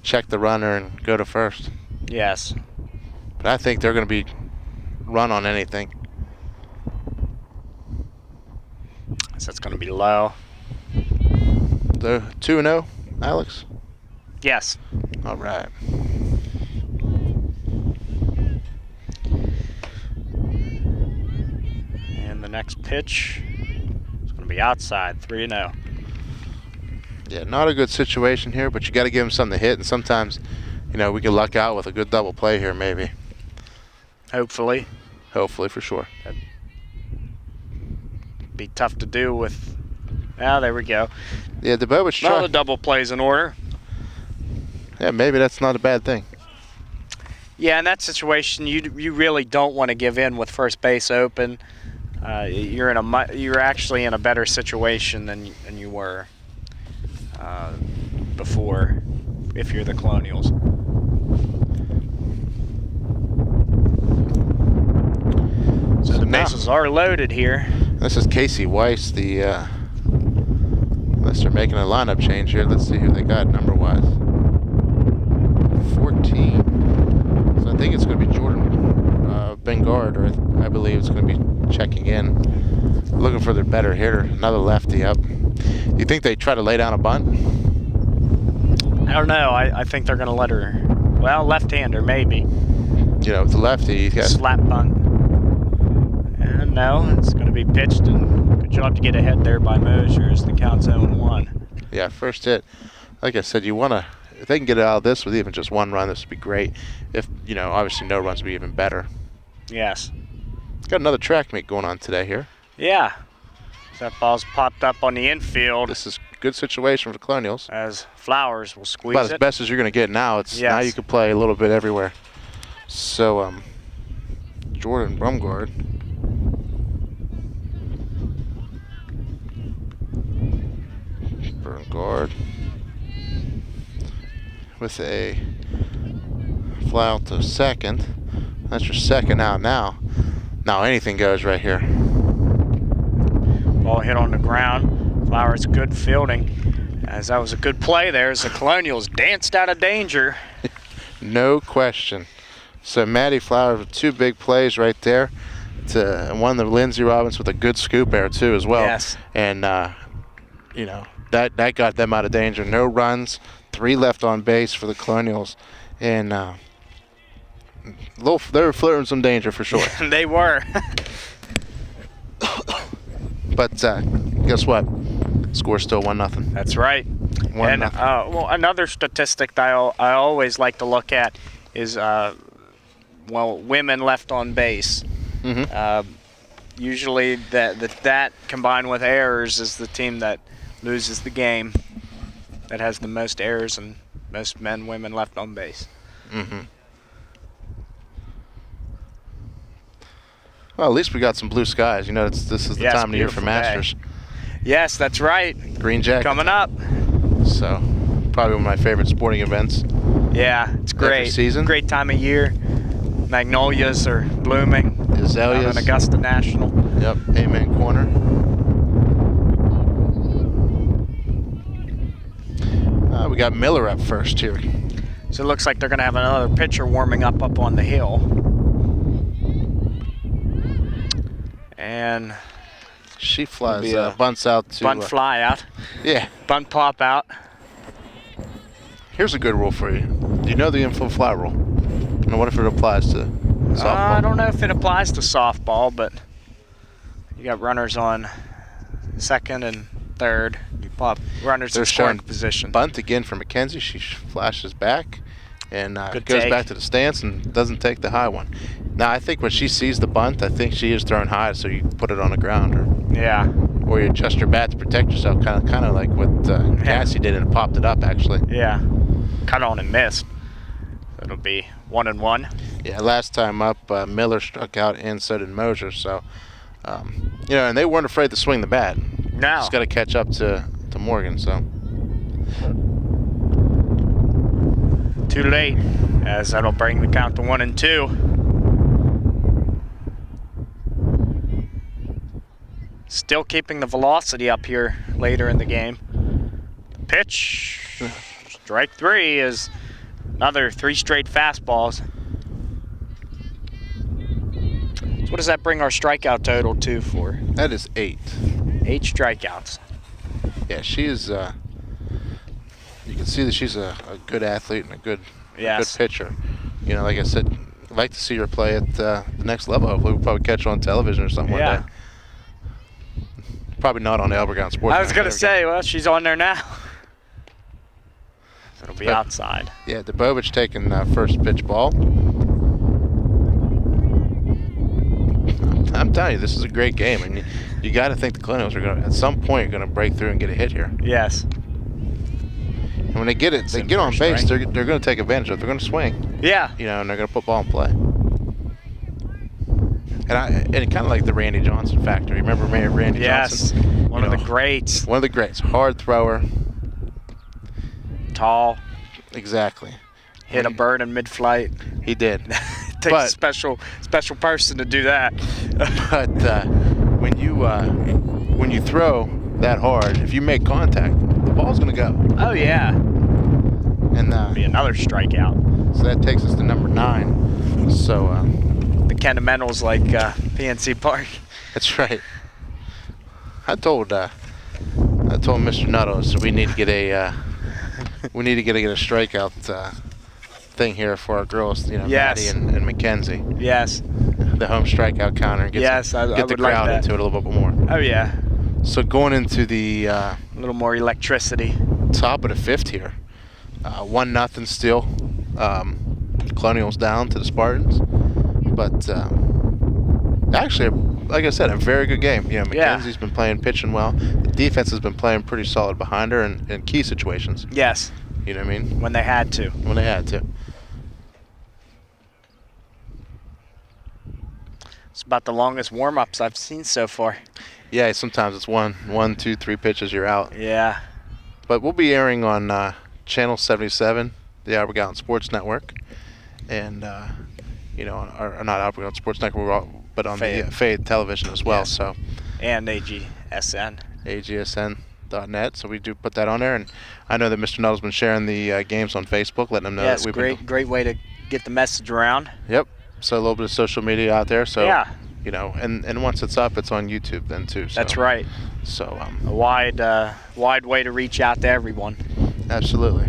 Speaker 1: Check the runner and go to first.
Speaker 2: Yes.
Speaker 1: But I think they're going to be run on anything.
Speaker 2: So it's going to be low.
Speaker 1: The 2-0, Alex?
Speaker 2: Yes.
Speaker 1: All right.
Speaker 2: And the next pitch is going to be outside, 3-0.
Speaker 1: Yeah, not a good situation here, but you got to give them something to hit, and sometimes, you know, we can luck out with a good double play here, maybe.
Speaker 2: Hopefully.
Speaker 1: Hopefully, for sure.
Speaker 2: That'd be tough to do with. Ah, there we go.
Speaker 1: Yeah, the Bobich
Speaker 2: Now the double play's in order.
Speaker 1: Yeah, maybe that's not a bad thing.
Speaker 2: Yeah, in that situation, you really don't want to give in with first base open. You're actually in a better situation than you were before, if you're the Colonials. So the bases are loaded here.
Speaker 1: This is Casey Weiss, unless they're making a lineup change here. Let's see who they got number-wise. 14. So I think it's going to be Jordan Bengard, or I believe it's going to be checking in. Looking for their better hitter, another lefty up. You think they try to lay down a bunt?
Speaker 2: I don't know. I think they're going to let her Well, left-hander maybe.
Speaker 1: You know, with the lefty, he's got
Speaker 2: Slap bunt. And no, it's going to be pitched, and good job to get ahead there by Mosier as the count's 0-1.
Speaker 1: Yeah, first hit. Like I said, you want to, if they can get out of this with even just 1 run, this would be great. If, you know, obviously no runs would be even better.
Speaker 2: Yes.
Speaker 1: Got another track meet going on today here.
Speaker 2: Yeah. That ball's popped up on the infield.
Speaker 1: This is a good situation for the Colonials.
Speaker 2: As Flowers will squeeze
Speaker 1: About
Speaker 2: it.
Speaker 1: as best as you're going to get now. It's
Speaker 2: Yes.
Speaker 1: now you can play a little bit everywhere. So, Jordan Brumgard. Brumgard with a fly out to second. That's your second out now. Now anything goes right here.
Speaker 2: Ball hit on the ground. Flowers good fielding. As that was a good play there as the Colonials danced out of danger.
Speaker 1: No question. So Matty Flowers with 2 big plays right there. And one of the Lindsey Robbins with a good scoop there too as well.
Speaker 2: Yes.
Speaker 1: And you know, that got them out of danger. No runs, 3 left on base for the Colonials, and they were flirting some danger for sure.
Speaker 2: They were.
Speaker 1: But guess what? Score's still 1-0.
Speaker 2: That's right.
Speaker 1: 1-0.
Speaker 2: Well, another statistic that I always like to look at is women left on base.
Speaker 1: Mm-hmm.
Speaker 2: Usually that combined with errors is the team that loses the game, that has the most errors and most women left on base.
Speaker 1: Mm-hmm. Well, at least we got some blue skies. You know, this is the
Speaker 2: Yes,
Speaker 1: time of the year for
Speaker 2: beautiful
Speaker 1: Masters.
Speaker 2: Yes, that's right.
Speaker 1: Green jacket.
Speaker 2: Coming up.
Speaker 1: So, probably one of my favorite sporting events.
Speaker 2: Yeah, it's great.
Speaker 1: Every season.
Speaker 2: Great time of year. Magnolias are blooming.
Speaker 1: Azaleas.
Speaker 2: Down in Augusta National.
Speaker 1: Yep, Amen Corner. We got Miller up first here.
Speaker 2: So it looks like they're going to have another pitcher warming up on the hill. And
Speaker 1: She flies,
Speaker 2: be a
Speaker 1: bunts out to...
Speaker 2: bunt fly out.
Speaker 1: Yeah.
Speaker 2: Bunt pop out.
Speaker 1: Here's a good rule for you. Do you know the infield fly rule? And what if it applies to softball?
Speaker 2: I don't know if it applies to softball, but you got runners on second and third. You pop runners in scoring position.
Speaker 1: Bunt again for McKenzie. She flashes back and
Speaker 2: Good
Speaker 1: goes
Speaker 2: take.
Speaker 1: back to the stance and doesn't take the high one. Now, I think when she sees the bunt, I think she is thrown high, so you put it on the ground or you adjust your bat to protect yourself, kind of like what Cassie did and popped it up, actually.
Speaker 2: Yeah. Cut on and missed. So it'll be 1-1.
Speaker 1: Yeah, last time up, Miller struck out and so did Mosier. So, you know, and they weren't afraid to swing the bat.
Speaker 2: No.
Speaker 1: Just got to catch up to Morgan. So
Speaker 2: Too late, as that'll bring the count to 1-2. Still keeping the velocity up here later in the game. Pitch. Strike 3 is another 3 straight fastballs. So what does that bring our strikeout total to for?
Speaker 1: that is 8.
Speaker 2: 8 strikeouts.
Speaker 1: Yeah, she is. You can see that she's a good athlete and a good pitcher. You know, like I said, I'd like to see her play at the next level. Hopefully, we'll probably catch her on television or something one day. Probably not on the Elberground Sports.
Speaker 2: I was going to say, well, she's on there now. It'll be outside.
Speaker 1: Yeah, Dubovich taking first pitch ball. I'm telling you, this is a great game, and you got to think the Colonials are going to, at some point, going to break through and get a hit here.
Speaker 2: Yes.
Speaker 1: And when they get it, they get on base, they're going to take advantage of it. They're going to swing.
Speaker 2: Yeah.
Speaker 1: You know, and they're going to put ball in play. And kind of like the Randy Johnson factor. You remember Randy Johnson?
Speaker 2: Yes. One of the greats.
Speaker 1: One of the greats. Hard thrower.
Speaker 2: Tall.
Speaker 1: Exactly.
Speaker 2: Hit a bird in mid-flight.
Speaker 1: He did.
Speaker 2: Takes a special person to do that.
Speaker 1: But when you throw that hard, if you make contact, the ball's going to go.
Speaker 2: Oh, yeah.
Speaker 1: And
Speaker 2: Be another strikeout.
Speaker 1: So that takes us to number 9. So
Speaker 2: the fundamentals like PNC Park.
Speaker 1: That's right. I told Mr. Nuttall, so we need to get a strikeout thing here for our girls,
Speaker 2: Yes.
Speaker 1: Maddie and Mackenzie.
Speaker 2: Yes.
Speaker 1: The home strikeout counter and get
Speaker 2: I
Speaker 1: the
Speaker 2: would
Speaker 1: crowd
Speaker 2: like that.
Speaker 1: into it a little bit more.
Speaker 2: Oh yeah.
Speaker 1: So going into the
Speaker 2: A little more electricity.
Speaker 1: top of the fifth here, 1-0 still. Colonials down to the Spartans, but actually, like I said, a very good game. Mackenzie's been pitching well. The defense has been playing pretty solid behind her in key situations.
Speaker 2: Yes.
Speaker 1: You know what I mean?
Speaker 2: When they had to.
Speaker 1: When they had to.
Speaker 2: It's about the longest warm-ups I've seen so far.
Speaker 1: Yeah, sometimes it's one, 2, 3 pitches, you're out.
Speaker 2: Yeah.
Speaker 1: But we'll be airing on Channel 77, the Albert Gallatin Sports Network, and not Albert Gallatin Sports Network, but on the Fade television as well.
Speaker 2: Yes.
Speaker 1: So.
Speaker 2: And AGSN.
Speaker 1: AGSN.net. So we do put that on there, and I know that Mr. Nuttall's been sharing the games on Facebook, letting them know that we've
Speaker 2: great way to get the message around.
Speaker 1: Yep. So a little bit of social media out there. So
Speaker 2: yeah.
Speaker 1: And once it's up, it's on YouTube then too. So,
Speaker 2: that's right.
Speaker 1: So
Speaker 2: a wide way to reach out to everyone.
Speaker 1: Absolutely.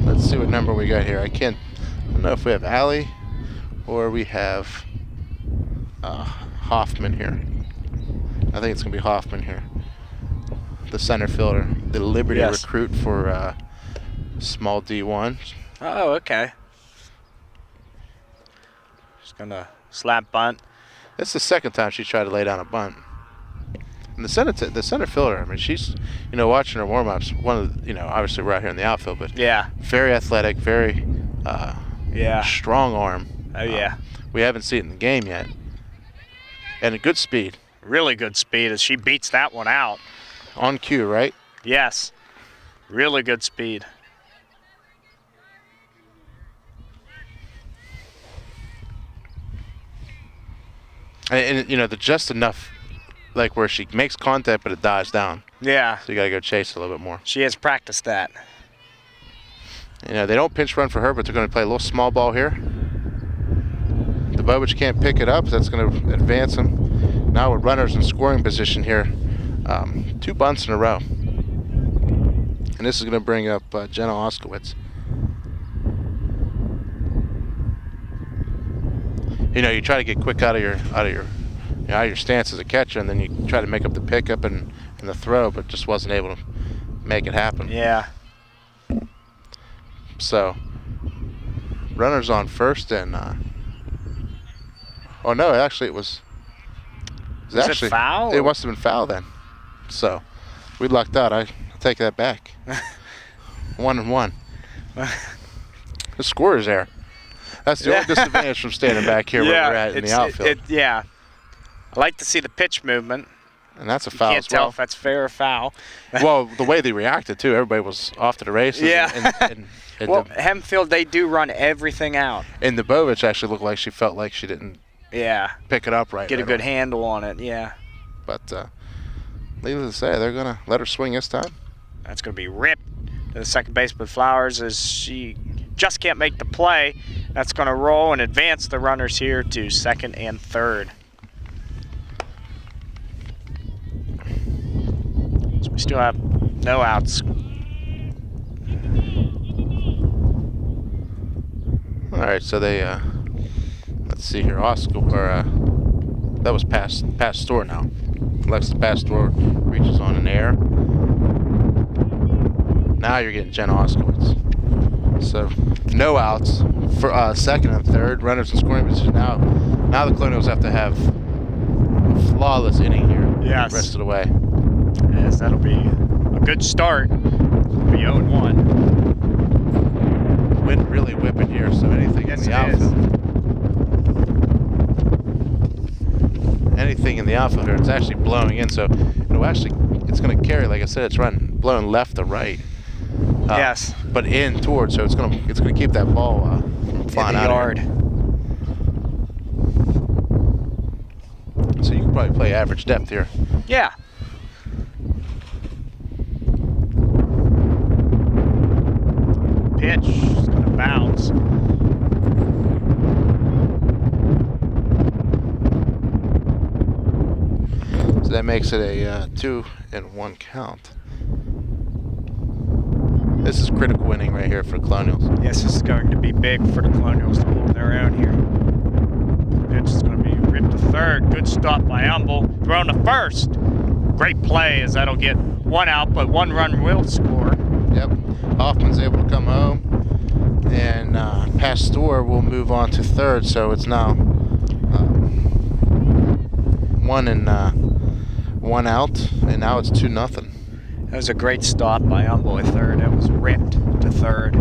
Speaker 1: Let's see what number we got here. I don't know if we have Allie or we have Hoffman here. I think it's gonna be Hoffman here, the center fielder, the Liberty recruit for small D1.
Speaker 2: Oh, okay. Just gonna slap bunt.
Speaker 1: It's the second time she tried to lay down a bunt. And the center fielder, I mean, she's, watching her warm-ups, obviously we're out here in the outfield, but very athletic, very strong arm.
Speaker 2: Oh, yeah.
Speaker 1: We haven't seen it in the game yet. And a good speed.
Speaker 2: Really good speed as she beats that one out.
Speaker 1: On cue, right?
Speaker 2: Yes. Really good speed.
Speaker 1: And just enough, like where she makes contact but it dies down.
Speaker 2: Yeah.
Speaker 1: So you got to go chase it a little bit more.
Speaker 2: She has practiced that.
Speaker 1: They don't pinch run for her, but they're going to play a little small ball here. The Bobich can't pick it up. That's going to advance him. Now with runners in scoring position here. 2 bunts in a row. And this is going to bring up Jenna Oskowitz. You try to get quick out of your stance as a catcher, and then you try to make up the pickup and the throw, but just wasn't able to make it happen.
Speaker 2: Yeah.
Speaker 1: So, runners on first, and oh no, actually it was
Speaker 2: it foul?
Speaker 1: It must have been foul then. So, we lucked out. I take that back. 1-1. The score is there. That's the only disadvantage from standing back here where we're at in the outfield.
Speaker 2: I like to see the pitch movement.
Speaker 1: And that's a foul
Speaker 2: You
Speaker 1: as
Speaker 2: can't tell
Speaker 1: well.
Speaker 2: if that's fair or foul.
Speaker 1: Well, the way they reacted too, everybody was off to the races.
Speaker 2: Yeah.
Speaker 1: And
Speaker 2: Well, Hempfield, they do run everything out.
Speaker 1: And the Bobich actually looked like she felt like she didn't pick it up right.
Speaker 2: Get a good handle on it, yeah.
Speaker 1: But needless to say, they're going to let her swing this time.
Speaker 2: That's going to be ripped to the second baseman Flowers as she just can't make the play. That's going to roll and advance the runners here to second and third. So we still have no outs.
Speaker 1: All right, so they let's see here. That was Pastor now. Alexis Pastor reaches on an air. Now you're getting Jen Oskowitz. So no outs for second and third. Runners in scoring position now. Now the Colonials have to have a flawless inning here.
Speaker 2: Yes.
Speaker 1: The rest of the way.
Speaker 2: Yes, that'll be a good start. It'll be 0-1.
Speaker 1: Wind really whipping here, so anything in the outfield. Anything in the outfield here, it's actually blowing in. So it's going to carry. Like I said, it's blowing left to right.
Speaker 2: Yes.
Speaker 1: But in towards, so it's going to keep that ball from flying
Speaker 2: in the
Speaker 1: out
Speaker 2: yard.
Speaker 1: Of here. So you can probably play average depth here.
Speaker 2: Yeah. Pitch is going to bounce.
Speaker 1: So that makes it a 2-1 count. This is critical inning right here for Colonials.
Speaker 2: Yes, this is going to be big for the Colonials to hold their own here. Pitch is going to be ripped to third. Good stop by Humble. Thrown to first. Great play, as that'll get one out, but one run will score.
Speaker 1: Yep. Hoffman's able to come home, and Pastor will move on to third. So it's now 1 out, and now it's 2-0.
Speaker 2: That was a great stop by Humble at third. That was ripped to third.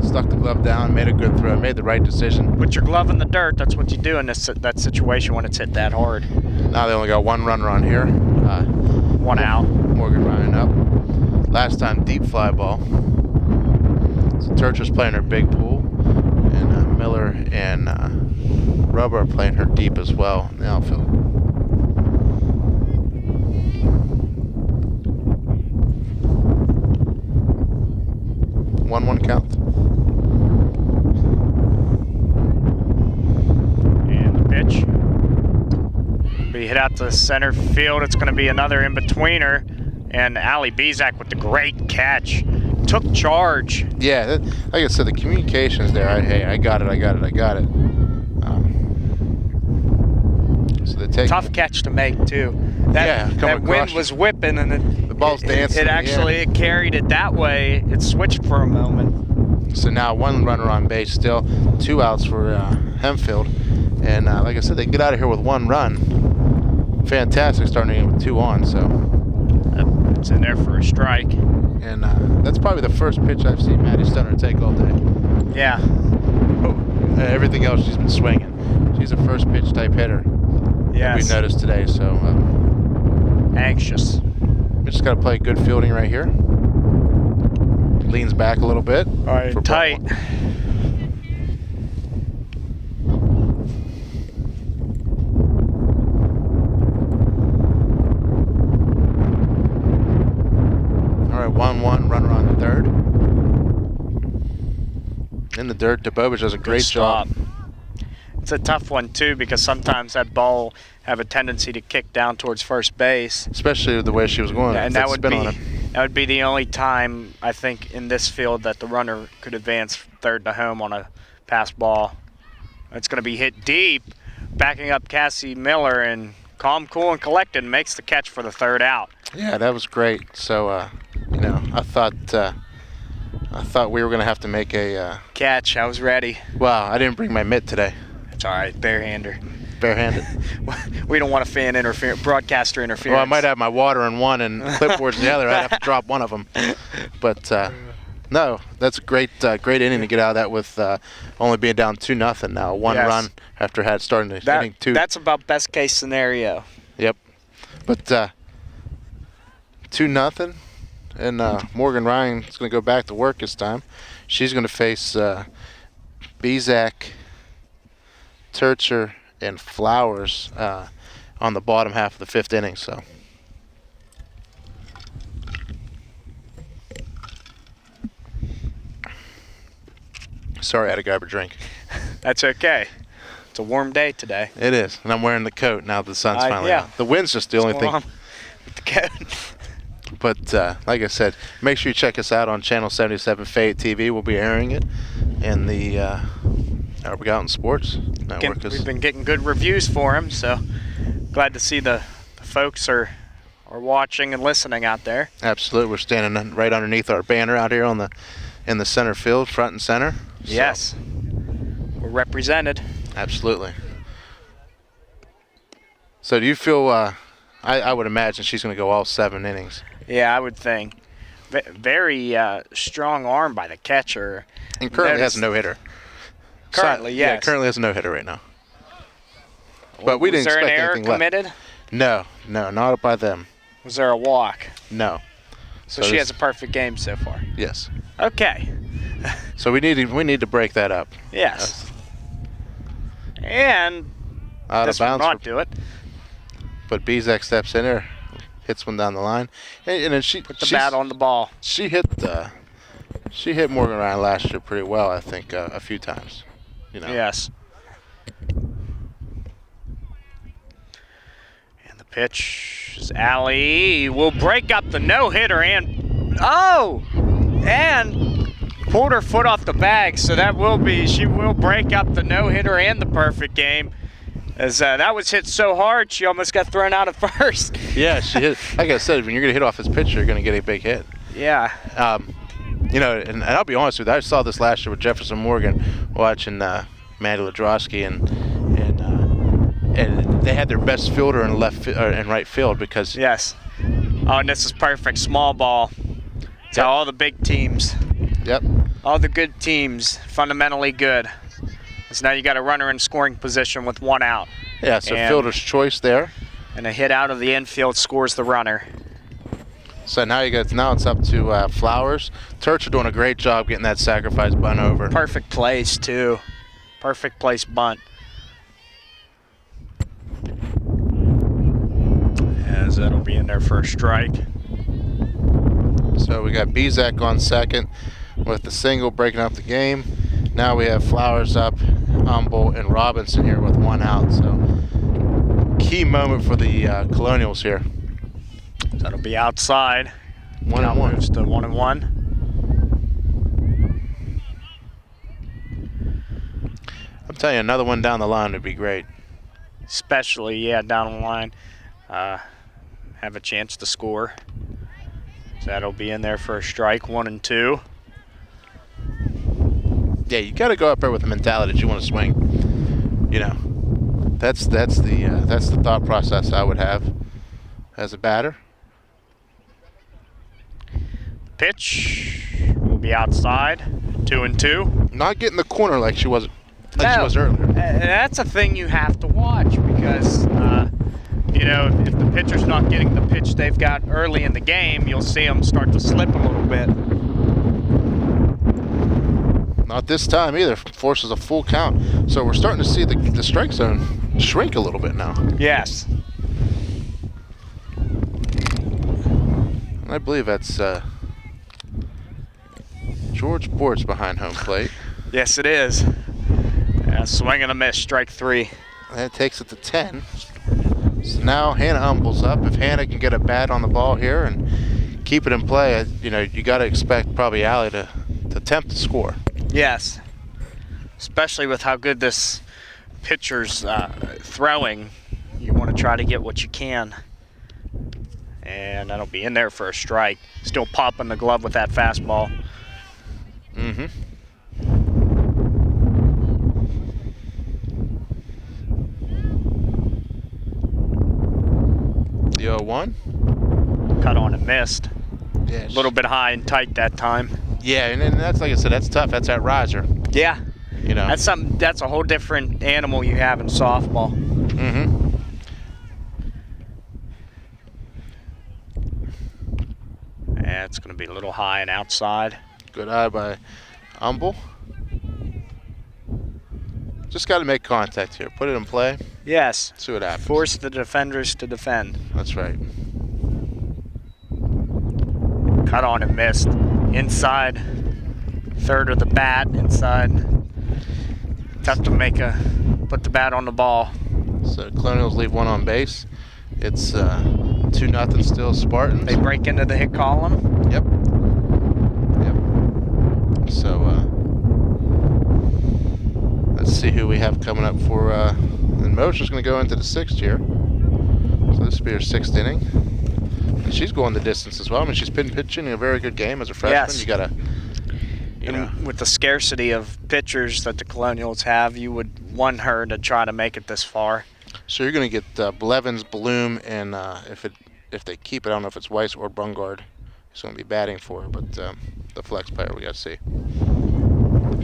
Speaker 1: Stuck the glove down, made a good throw, made the right decision.
Speaker 2: Put your glove in the dirt. That's what you do in that situation when it's hit that hard.
Speaker 1: Now they only got one runner on here.
Speaker 2: One out.
Speaker 1: Morgan Ryan up. Last time deep fly ball. So Turcher's playing her big pool, and Miller and Rubber are playing her deep as well in the outfield. 1-1 count.
Speaker 2: And the pitch. Be hit out to center field. It's going to be another in-betweener. And Ali Bizak with the great catch. Took charge.
Speaker 1: Yeah, like I said, the communication's there. Hey, I got it. So they take
Speaker 2: tough catch to make too. That wind was whipping, and
Speaker 1: the ball's dancing.
Speaker 2: It carried it that way. It switched for a moment.
Speaker 1: So now one runner on base, still 2 outs for Hempfield, and like I said, they can get out of here with 1 run. Fantastic, starting in with 2 on. So
Speaker 2: it's in there for a strike.
Speaker 1: And that's probably the first pitch I've seen Maddie Stunner take all day.
Speaker 2: Yeah.
Speaker 1: Everything else she's been swinging. She's a first pitch type hitter.
Speaker 2: Yes.
Speaker 1: We've noticed today. So
Speaker 2: anxious.
Speaker 1: We just got to play good fielding right here. Leans back a little bit.
Speaker 2: All right, tight.
Speaker 1: All right, 1-1, runner on third. In the dirt, Dubovich does a great job.
Speaker 2: It's a tough one too, because sometimes that ball have a tendency to kick down towards first base.
Speaker 1: Especially the way she was going.
Speaker 2: And that would be the only time, I think, in this field that the runner could advance third to home on a pass ball. It's going to be hit deep, backing up Cassie Miller, and calm, cool, and collected makes the catch for the third out.
Speaker 1: Yeah, that was great. So, I thought we were going to have to make a
Speaker 2: catch. I was ready.
Speaker 1: Wow, I didn't bring my mitt today.
Speaker 2: It's all right, barehanded.
Speaker 1: Barehanded.
Speaker 2: We don't want fan interference, broadcaster interference.
Speaker 1: Well, I might have my water in one and clipboards in the other. I'd have to drop one of them. But no, that's a great inning to get out of that with only being down 2-0 now. One run after starting the inning 2.
Speaker 2: That's about best case scenario.
Speaker 1: Yep. But 2-0, and Morgan Ryan is going to go back to work this time. She's going to face Bizak, Turcher, and Flowers on the bottom half of the 5th inning. So sorry, I had to grab a drink.
Speaker 2: That's okay. It's a warm day today.
Speaker 1: It is, and I'm wearing the coat now the sun's finally out. The wind's just the only thing.
Speaker 2: With the coat.
Speaker 1: But like I said, make sure you check us out on Channel 77 Fayette TV. We'll be airing it, and the Our Gallatin Sports Network.
Speaker 2: We've been getting good reviews for him, so glad to see the folks are watching and listening out there.
Speaker 1: Absolutely, we're standing right underneath our banner out here in the center field, front and center.
Speaker 2: Yes, we're represented.
Speaker 1: Absolutely. So do you feel? I would imagine she's going to go all 7 innings.
Speaker 2: Yeah, I would think. Very strong arm by the catcher.
Speaker 1: And currently has a no-hitter.
Speaker 2: Currently, yes.
Speaker 1: Yeah, currently has a no-hitter right now. But we didn't expect anything left.
Speaker 2: Was there an error committed?
Speaker 1: No, not by them.
Speaker 2: Was there a walk?
Speaker 1: No.
Speaker 2: So she has a perfect game so far.
Speaker 1: Yes.
Speaker 2: Okay.
Speaker 1: So we need to break that up.
Speaker 2: Yes. And
Speaker 1: out
Speaker 2: this
Speaker 1: of bounds.
Speaker 2: Will not do it.
Speaker 1: But Bizak steps in there, hits one down the line, and then she
Speaker 2: put the bat on the ball.
Speaker 1: She hit Morgan Ryan last year pretty well, I think, a few times.
Speaker 2: Yes. And the pitch is Allie will break up the no-hitter and and pulled her foot off the bag, so she will break up the no-hitter and the perfect game. As that was hit so hard, she almost got thrown out at first.
Speaker 1: Yeah, she hit. Like I said, when you're gonna hit off this pitcher, you're gonna get a big hit.
Speaker 2: Yeah.
Speaker 1: You know, and I'll be honest with you, I saw this last year with Jefferson Morgan, watching Mandy Ladrosky, and they had their best fielder in in right field because.
Speaker 2: Yes. Oh, and this is perfect. Small ball. So all the big teams.
Speaker 1: Yep.
Speaker 2: All the good teams, fundamentally good. So now you got a runner in scoring position with 1 out.
Speaker 1: Yeah, so fielder's choice there.
Speaker 2: And a hit out of the infield scores the runner.
Speaker 1: So now it's up to Flowers. Turch are doing a great job getting that sacrifice bunt over.
Speaker 2: Perfect place too. Perfect place bunt. As that'll be in there for a strike.
Speaker 1: So we got Bizak on second with the single breaking up the game. Now we have Flowers up, Humble, and Robinson here with 1 out. So key moment for the Colonials here.
Speaker 2: That'll be outside.
Speaker 1: 1-1.
Speaker 2: Moves to 1-1.
Speaker 1: I'm telling you, another one down the line would be great.
Speaker 2: Especially, yeah, down the line. Have a chance to score. So that'll be in there for a strike, 1-2.
Speaker 1: Yeah, you got to go up there with the mentality that you want to swing. You know, that's the thought process I would have as a batter.
Speaker 2: Pitch will be outside, 2-2.
Speaker 1: Not getting the corner like she was earlier.
Speaker 2: That's a thing you have to watch because, you know, if the pitcher's not getting the pitch they've got early in the game, you'll see them start to slip a little bit.
Speaker 1: Not this time either. Forces a full count. So we're starting to see the strike zone shrink a little bit now.
Speaker 2: Yes.
Speaker 1: And I believe that's George Bortz behind home plate.
Speaker 2: Yes, it is. Swing and a miss, strike 3.
Speaker 1: That takes it to 10. So now Hannah Humble's up. If Hannah can get a bat on the ball here and keep it in play, you know, you got to expect probably Allie to attempt to score.
Speaker 2: Yes. Especially with how good this pitcher's throwing, you want to try to get what you can. And that'll be in there for a strike. Still popping the glove with that fastball.
Speaker 1: Mm-hmm. The 0-1.
Speaker 2: Cut on and missed.
Speaker 1: Yeah,
Speaker 2: a little bit high and tight that time.
Speaker 1: Yeah, and that's, like I said, that's tough. That's that riser.
Speaker 2: Yeah.
Speaker 1: You know.
Speaker 2: That's a whole different animal you have in softball.
Speaker 1: Mm-hmm.
Speaker 2: Yeah, it's going to be a little high and outside.
Speaker 1: Good eye by Humble. Just got to make contact here. Put it in play.
Speaker 2: Yes.
Speaker 1: See what happens.
Speaker 2: Force the defenders to defend.
Speaker 1: That's right.
Speaker 2: Cut on and missed. Inside. Third of the bat. Inside. Tough to put the bat on the ball.
Speaker 1: So Colonials leave 1 on base. It's 2-0 still Spartans.
Speaker 2: They break into the hit column.
Speaker 1: Yep. So let's see who we have coming up for. And Mosher's going to go into the 6th here. So this will be her 6th inning. And she's going the distance as well. I mean, she's been pitching a very good game as a freshman.
Speaker 2: Yes.
Speaker 1: You got to, you know.
Speaker 2: With the scarcity of pitchers that the Colonials have, you would want her to try to make it this far.
Speaker 1: So you're going to get Blevins, Bloom, and if they keep it, I don't know if it's Weiss or Bungard. He's going to be batting for her, but the flex player we got to see.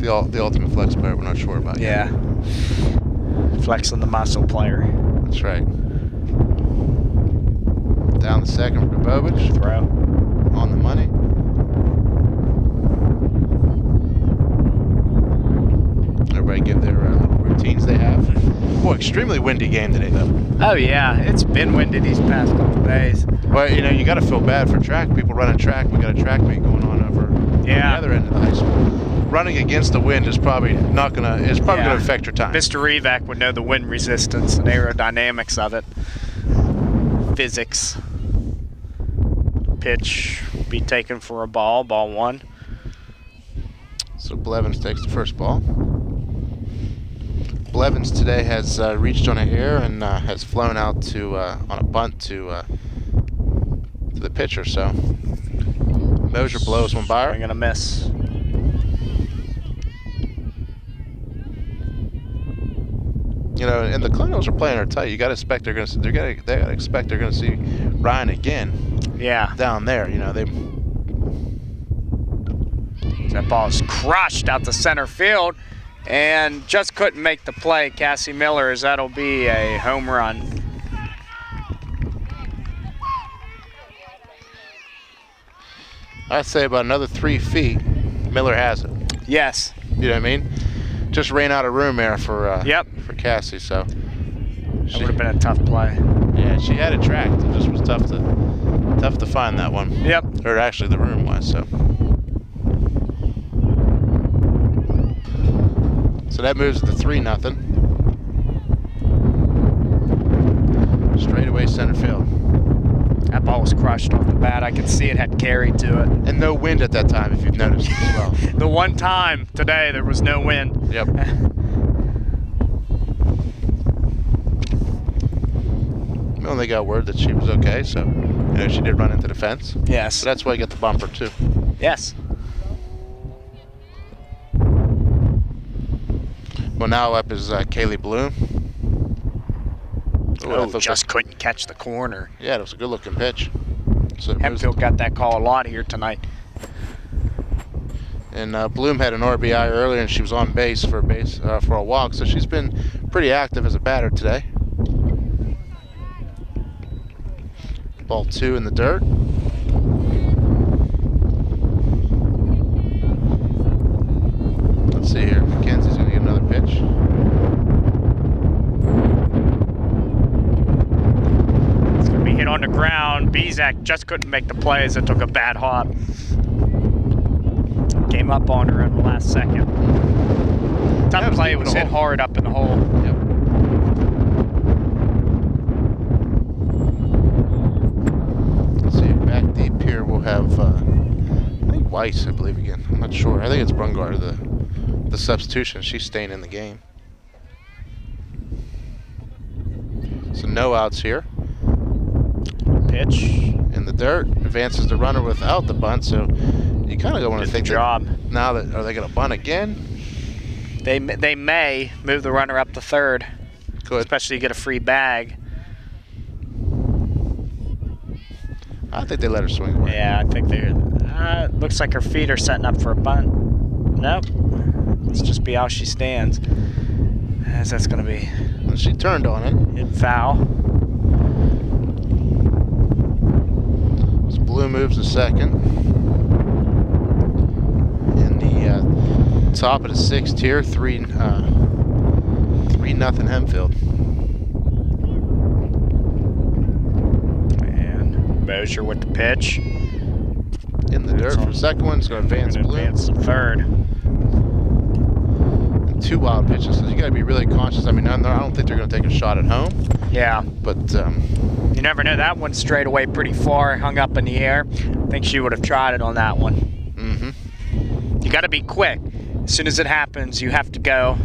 Speaker 1: The ultimate flex player we're not sure about yet.
Speaker 2: Yeah. Flexing the muscle player.
Speaker 1: That's right. Down the second for Dubovich.
Speaker 2: Throw.
Speaker 1: On the money. Everybody give their little routines they have. Boy, extremely windy game today, though.
Speaker 2: Oh, yeah. It's been windy these past couple days.
Speaker 1: Well, you know, you got to feel bad for track. People running track. We got a track meet going on over on the other end of the high school. Running against the wind is probably gonna affect your time.
Speaker 2: Mr. Revac would know the wind resistance and aerodynamics of it. Physics. Pitch be taken for a ball. Ball 1.
Speaker 1: So Blevins takes the first ball. Blevins today has reached on an air and has flown out to on a bunt to the pitcher. So Mosier blows one by her.
Speaker 2: Swing and a miss.
Speaker 1: You know, and the Cardinals are playing her tight. You got to expect they got to expect they're going to see Ryan again.
Speaker 2: Yeah.
Speaker 1: Down there, you know they.
Speaker 2: That ball is crushed out to center field, and just couldn't make the play. Cassie Miller, as that'll be a home run.
Speaker 1: I'd say about another 3 feet. Miller has it.
Speaker 2: Yes.
Speaker 1: You know what I mean? Just ran out of room there for
Speaker 2: Yep.
Speaker 1: for Cassie. So
Speaker 2: That would have been a tough play.
Speaker 1: yeah, she had it tracked. It just was tough to find that one.
Speaker 2: Yep.
Speaker 1: Or actually, the room was so. So that moves it to 3-0. Straight away center field.
Speaker 2: That ball was crushed off the bat. I could see it had carried to it.
Speaker 1: And no wind at that time, if you've noticed as well.
Speaker 2: The one time today there was no wind.
Speaker 1: Yep. Well, they got word that she was okay, so you know she did run into the fence.
Speaker 2: Yes.
Speaker 1: So that's why you got the bumper too.
Speaker 2: Yes.
Speaker 1: Well, now up is Kaylee Bloom.
Speaker 2: Oh, just couldn't catch the corner.
Speaker 1: Yeah, it was a good-looking pitch. So
Speaker 2: Hempfield got that call a lot here tonight.
Speaker 1: And Bloom had an RBI earlier, and she was on base for a walk. So she's been pretty active as a batter today. Ball 2 in the dirt. Let's see here. Mackenzie's going to get another pitch.
Speaker 2: It's going to be hit on the ground. Bezak just couldn't make the play as it took a bad hop. Came up on her in the last second. Tough play. It was hit hard up in the hole.
Speaker 1: Yep. Let's see. Back deep here we'll have I think Weiss, I believe again. I'm not sure. I think it's Brungar, the substitution. She's staying in the game. So no outs here.
Speaker 2: Pitch.
Speaker 1: In the dirt, advances the runner without the bunt, so you kind of don't want to think
Speaker 2: job.
Speaker 1: Now that are they going to bunt again?
Speaker 2: They may move the runner up to third.
Speaker 1: Good.
Speaker 2: Especially get a free bag.
Speaker 1: I think they let her swing away.
Speaker 2: Yeah, I think they're. Looks like her feet are setting up for a bunt. Nope. Let's just be how she stands. As that's going to be.
Speaker 1: Well, she turned on it.
Speaker 2: Hit foul.
Speaker 1: So Blue moves to second. In the top of the 6th tier, 3-0 Hempfield.
Speaker 2: And Mosier with the pitch.
Speaker 1: In the dirt for the second one. It's going to advance Blue.
Speaker 2: Advance to third.
Speaker 1: And 2 wild pitches, so you got to be really cautious. I mean, I don't think they're going to take a shot at home.
Speaker 2: Yeah.
Speaker 1: But
Speaker 2: you never know. That one straight away pretty far, hung up in the air. I think she would have tried it on that one.
Speaker 1: mm-hmm.
Speaker 2: You got to be quick. As soon as it happens, you have to go,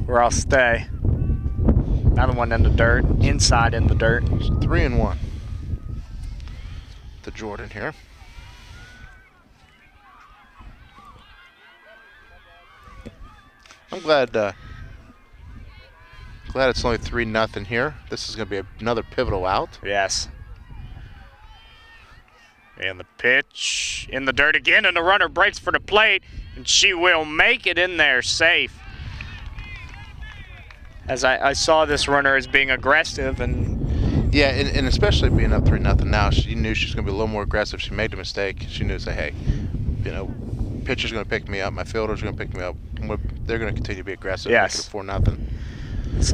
Speaker 2: or I'll stay. Another one in the dirt, inside in the dirt.
Speaker 1: So 3-1 to Jordan here. I'm glad it's only 3-0 here. This is going to be another pivotal out.
Speaker 2: Yes. And the pitch in the dirt again, and the runner breaks for the plate, and she will make it in there safe. As I saw this runner as being aggressive, and
Speaker 1: yeah, and especially being up 3-0 now, she knew she was going to be a little more aggressive. She made the mistake. She knew to say, hey, you know, pitcher's going to pick me up, my fielder's going to pick me up. They're going to continue to be aggressive.
Speaker 2: Yes.
Speaker 1: Make it 4-0.
Speaker 2: this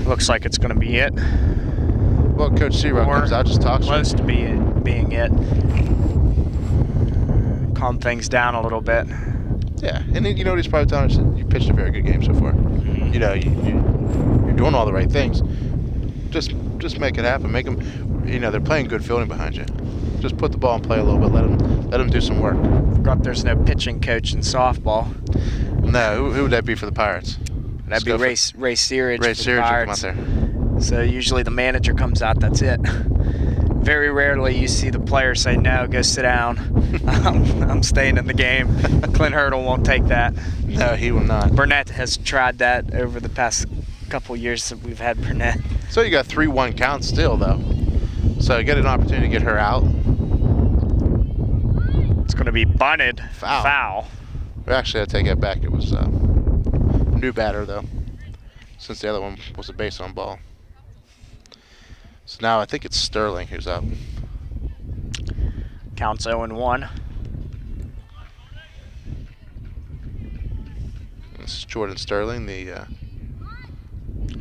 Speaker 2: looks like it's going to be it.
Speaker 1: Well, Coach Zero comes out, just talks.
Speaker 2: Close to being it. Calm things down a little bit.
Speaker 1: Yeah, and then, you know, he's probably telling us, you pitched a very good game so far.
Speaker 2: Mm-hmm.
Speaker 1: You know, you're doing all the right things. Just make it happen. Make them, you know, they're playing good fielding behind you. Just put the ball in play a little bit. Let him do some work.
Speaker 2: Forgot there's no pitching coach in softball.
Speaker 1: No, who would that be for the Pirates?
Speaker 2: That'd be Ray Searage.
Speaker 1: Ray
Speaker 2: for the
Speaker 1: Searage will come
Speaker 2: Pirates.
Speaker 1: out there.
Speaker 2: So usually the manager comes out. That's it. Very rarely you see the player say, "No, go sit down. I'm staying in the game." Clint Hurdle won't take that.
Speaker 1: No, he will not.
Speaker 2: Burnett has tried that over the past couple years that we've had Burnett.
Speaker 1: So you got 3-1 count still, though. So you get an opportunity to get her out.
Speaker 2: It's going to be bunted.
Speaker 1: Foul. Actually, I take it back. It was new batter, though, since the other one was a base on ball. So now I think it's Sterling who's up.
Speaker 2: Counts 0-1.
Speaker 1: This is Jordan Sterling, the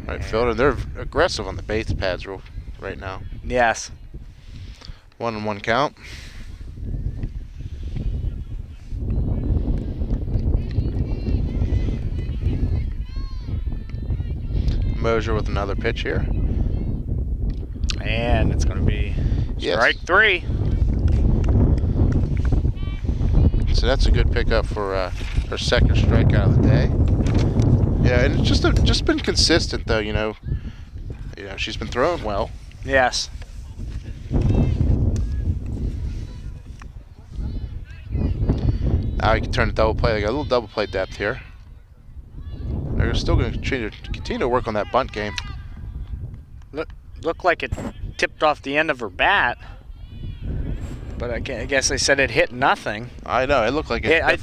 Speaker 1: right fielder. They're aggressive on the base pads right now.
Speaker 2: Yes.
Speaker 1: 1-1 count. Mosier with another pitch here.
Speaker 2: And it's going to be strike 3.
Speaker 1: So that's a good pickup for her second strikeout of the day. Yeah, and it's just been consistent though. You know, she's been throwing well.
Speaker 2: Yes.
Speaker 1: Now you can turn to double play. They got a little double play depth here. They're still going to continue to work on that bunt game.
Speaker 2: Looked like it tipped off the end of her bat, but I guess they said it hit nothing.
Speaker 1: I know, it looked like it.
Speaker 2: I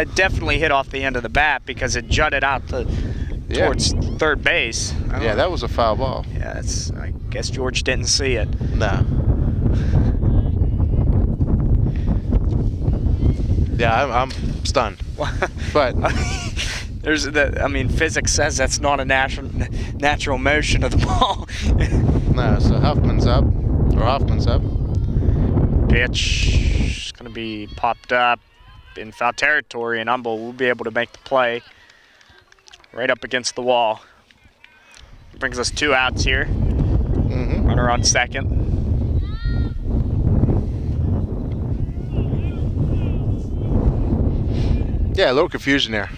Speaker 2: definitely hit off the end of the bat because it jutted out towards third base.
Speaker 1: Yeah, that was a foul ball.
Speaker 2: Yeah, I guess George didn't see it.
Speaker 1: No. Yeah, I'm stunned. But
Speaker 2: physics says that's not a natural motion of the ball.
Speaker 1: No, so Hoffman's up.
Speaker 2: Pitch is going to be popped up in foul territory, and Humble will be able to make the play right up against the wall. Brings us 2 outs here.
Speaker 1: Mm-hmm.
Speaker 2: Runner on second.
Speaker 1: Yeah, a little confusion there.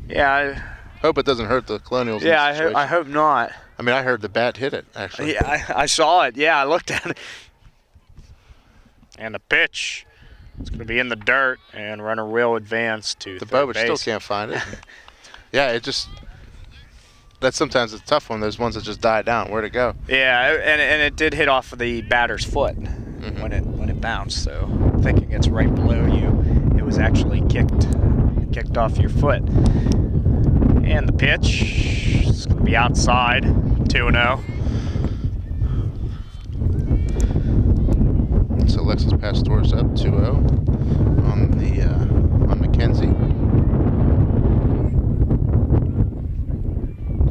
Speaker 2: Yeah. I
Speaker 1: hope it doesn't hurt the Colonials.
Speaker 2: Yeah, I hope not.
Speaker 1: I mean, I heard the bat hit it, actually.
Speaker 2: Yeah, I saw it. Yeah, I looked at it. And the pitch. It's going to be in the dirt, and runner will advance to
Speaker 1: the
Speaker 2: third
Speaker 1: Bobich
Speaker 2: base.
Speaker 1: still can't find it. Yeah, that's sometimes a tough one. There's ones that just die down. Where'd it go?
Speaker 2: Yeah, and it did hit off of the batter's foot when it bounced. So thinking it's right below you, it was actually kicked off your foot. And the pitch is going to be outside, 2-0.
Speaker 1: So Alexis Pastores up 2-0 on McKenzie.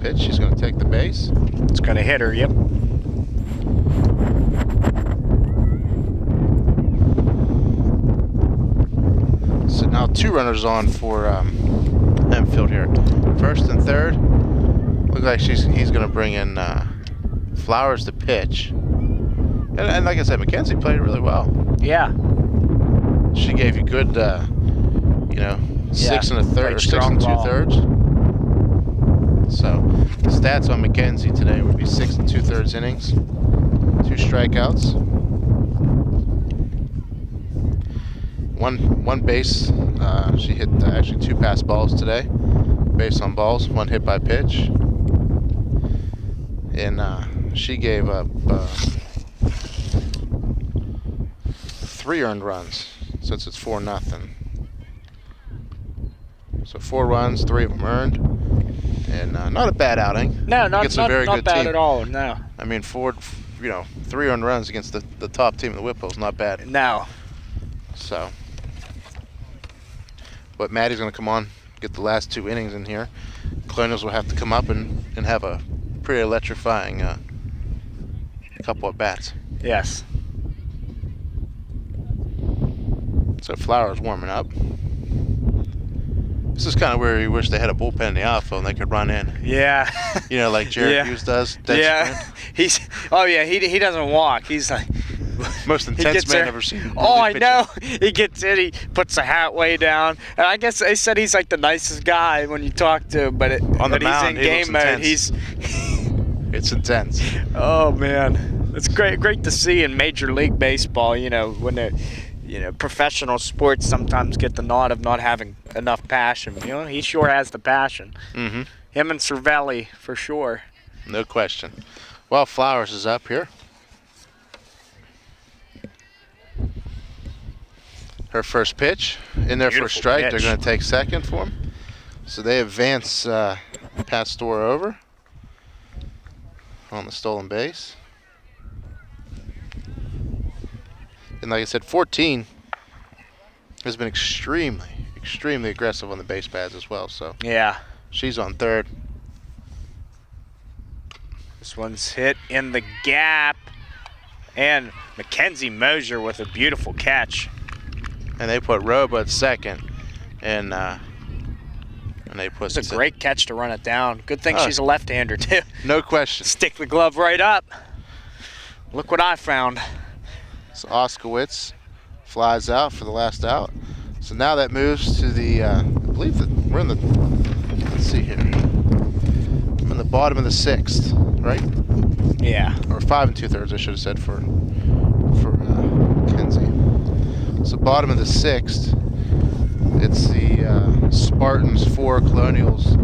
Speaker 1: Pitch, she's going to take the base.
Speaker 2: It's going to hit her, yep.
Speaker 1: So now 2 runners on for Hempfield here. First and third. Looks like he's going to bring in Flowers to pitch. And like I said, McKenzie played really well.
Speaker 2: Yeah.
Speaker 1: She gave you good, 6 and a third, or 6 and 2/3. So the stats on McKenzie today would be 6 2/3 innings, 2 strikeouts, 1 base. She hit actually 2 pass balls today, base on balls, 1 hit by pitch, and she gave up 3 earned runs since it's 4-0. So 4 runs, 3 of them earned, and not a bad outing.
Speaker 2: No, not
Speaker 1: very good
Speaker 2: bad
Speaker 1: team.
Speaker 2: at all. No.
Speaker 1: I mean, 3 earned runs against the top team in the Whipple is not bad.
Speaker 2: No.
Speaker 1: So, but Maddie's going to come on, get the last 2 innings in here. Colonials will have to come up and have a pretty electrifying couple at bats.
Speaker 2: Yes.
Speaker 1: So Flowers warming up. This is kind of where you wish they had a bullpen in the outfield and they could run in.
Speaker 2: Yeah.
Speaker 1: Like Jared Hughes does.
Speaker 2: Yeah. He doesn't walk. He's like
Speaker 1: Most intense man I've ever seen.
Speaker 2: Oh, I know. He gets in, he puts the hat way down. And I guess they said he's like the nicest guy when you talk to him, but
Speaker 1: on the mound,
Speaker 2: he's in game mode.
Speaker 1: It's intense.
Speaker 2: Oh man, it's great to see in Major League Baseball. When they're, professional sports sometimes get the nod of not having enough passion. He sure has the passion.
Speaker 1: Mm-hmm.
Speaker 2: Him and Cervelli for sure.
Speaker 1: No question. Well, Flowers is up here. Her first pitch in there for a strike.
Speaker 2: Pitch.
Speaker 1: They're going to take second for him. So they advance Pastor over on the stolen base. And like I said, 14 has been extremely aggressive on the base paths as well. So
Speaker 2: yeah,
Speaker 1: she's on third.
Speaker 2: This one's hit in the gap. And Mackenzie Mosier with a beautiful catch.
Speaker 1: And they put Roba at second. And they put...
Speaker 2: It's a great catch to run it down. Good thing she's a left-hander, too.
Speaker 1: No question.
Speaker 2: Stick the glove right up. Look what I found.
Speaker 1: So Oskowitz flies out for the last out. So now that moves to the, I believe that we're in the, let's see here. I'm in the bottom of the sixth, right?
Speaker 2: Yeah.
Speaker 1: Or 5 2/3, I should have said for Kenzie. So bottom of the sixth, it's the Spartans 4, Colonials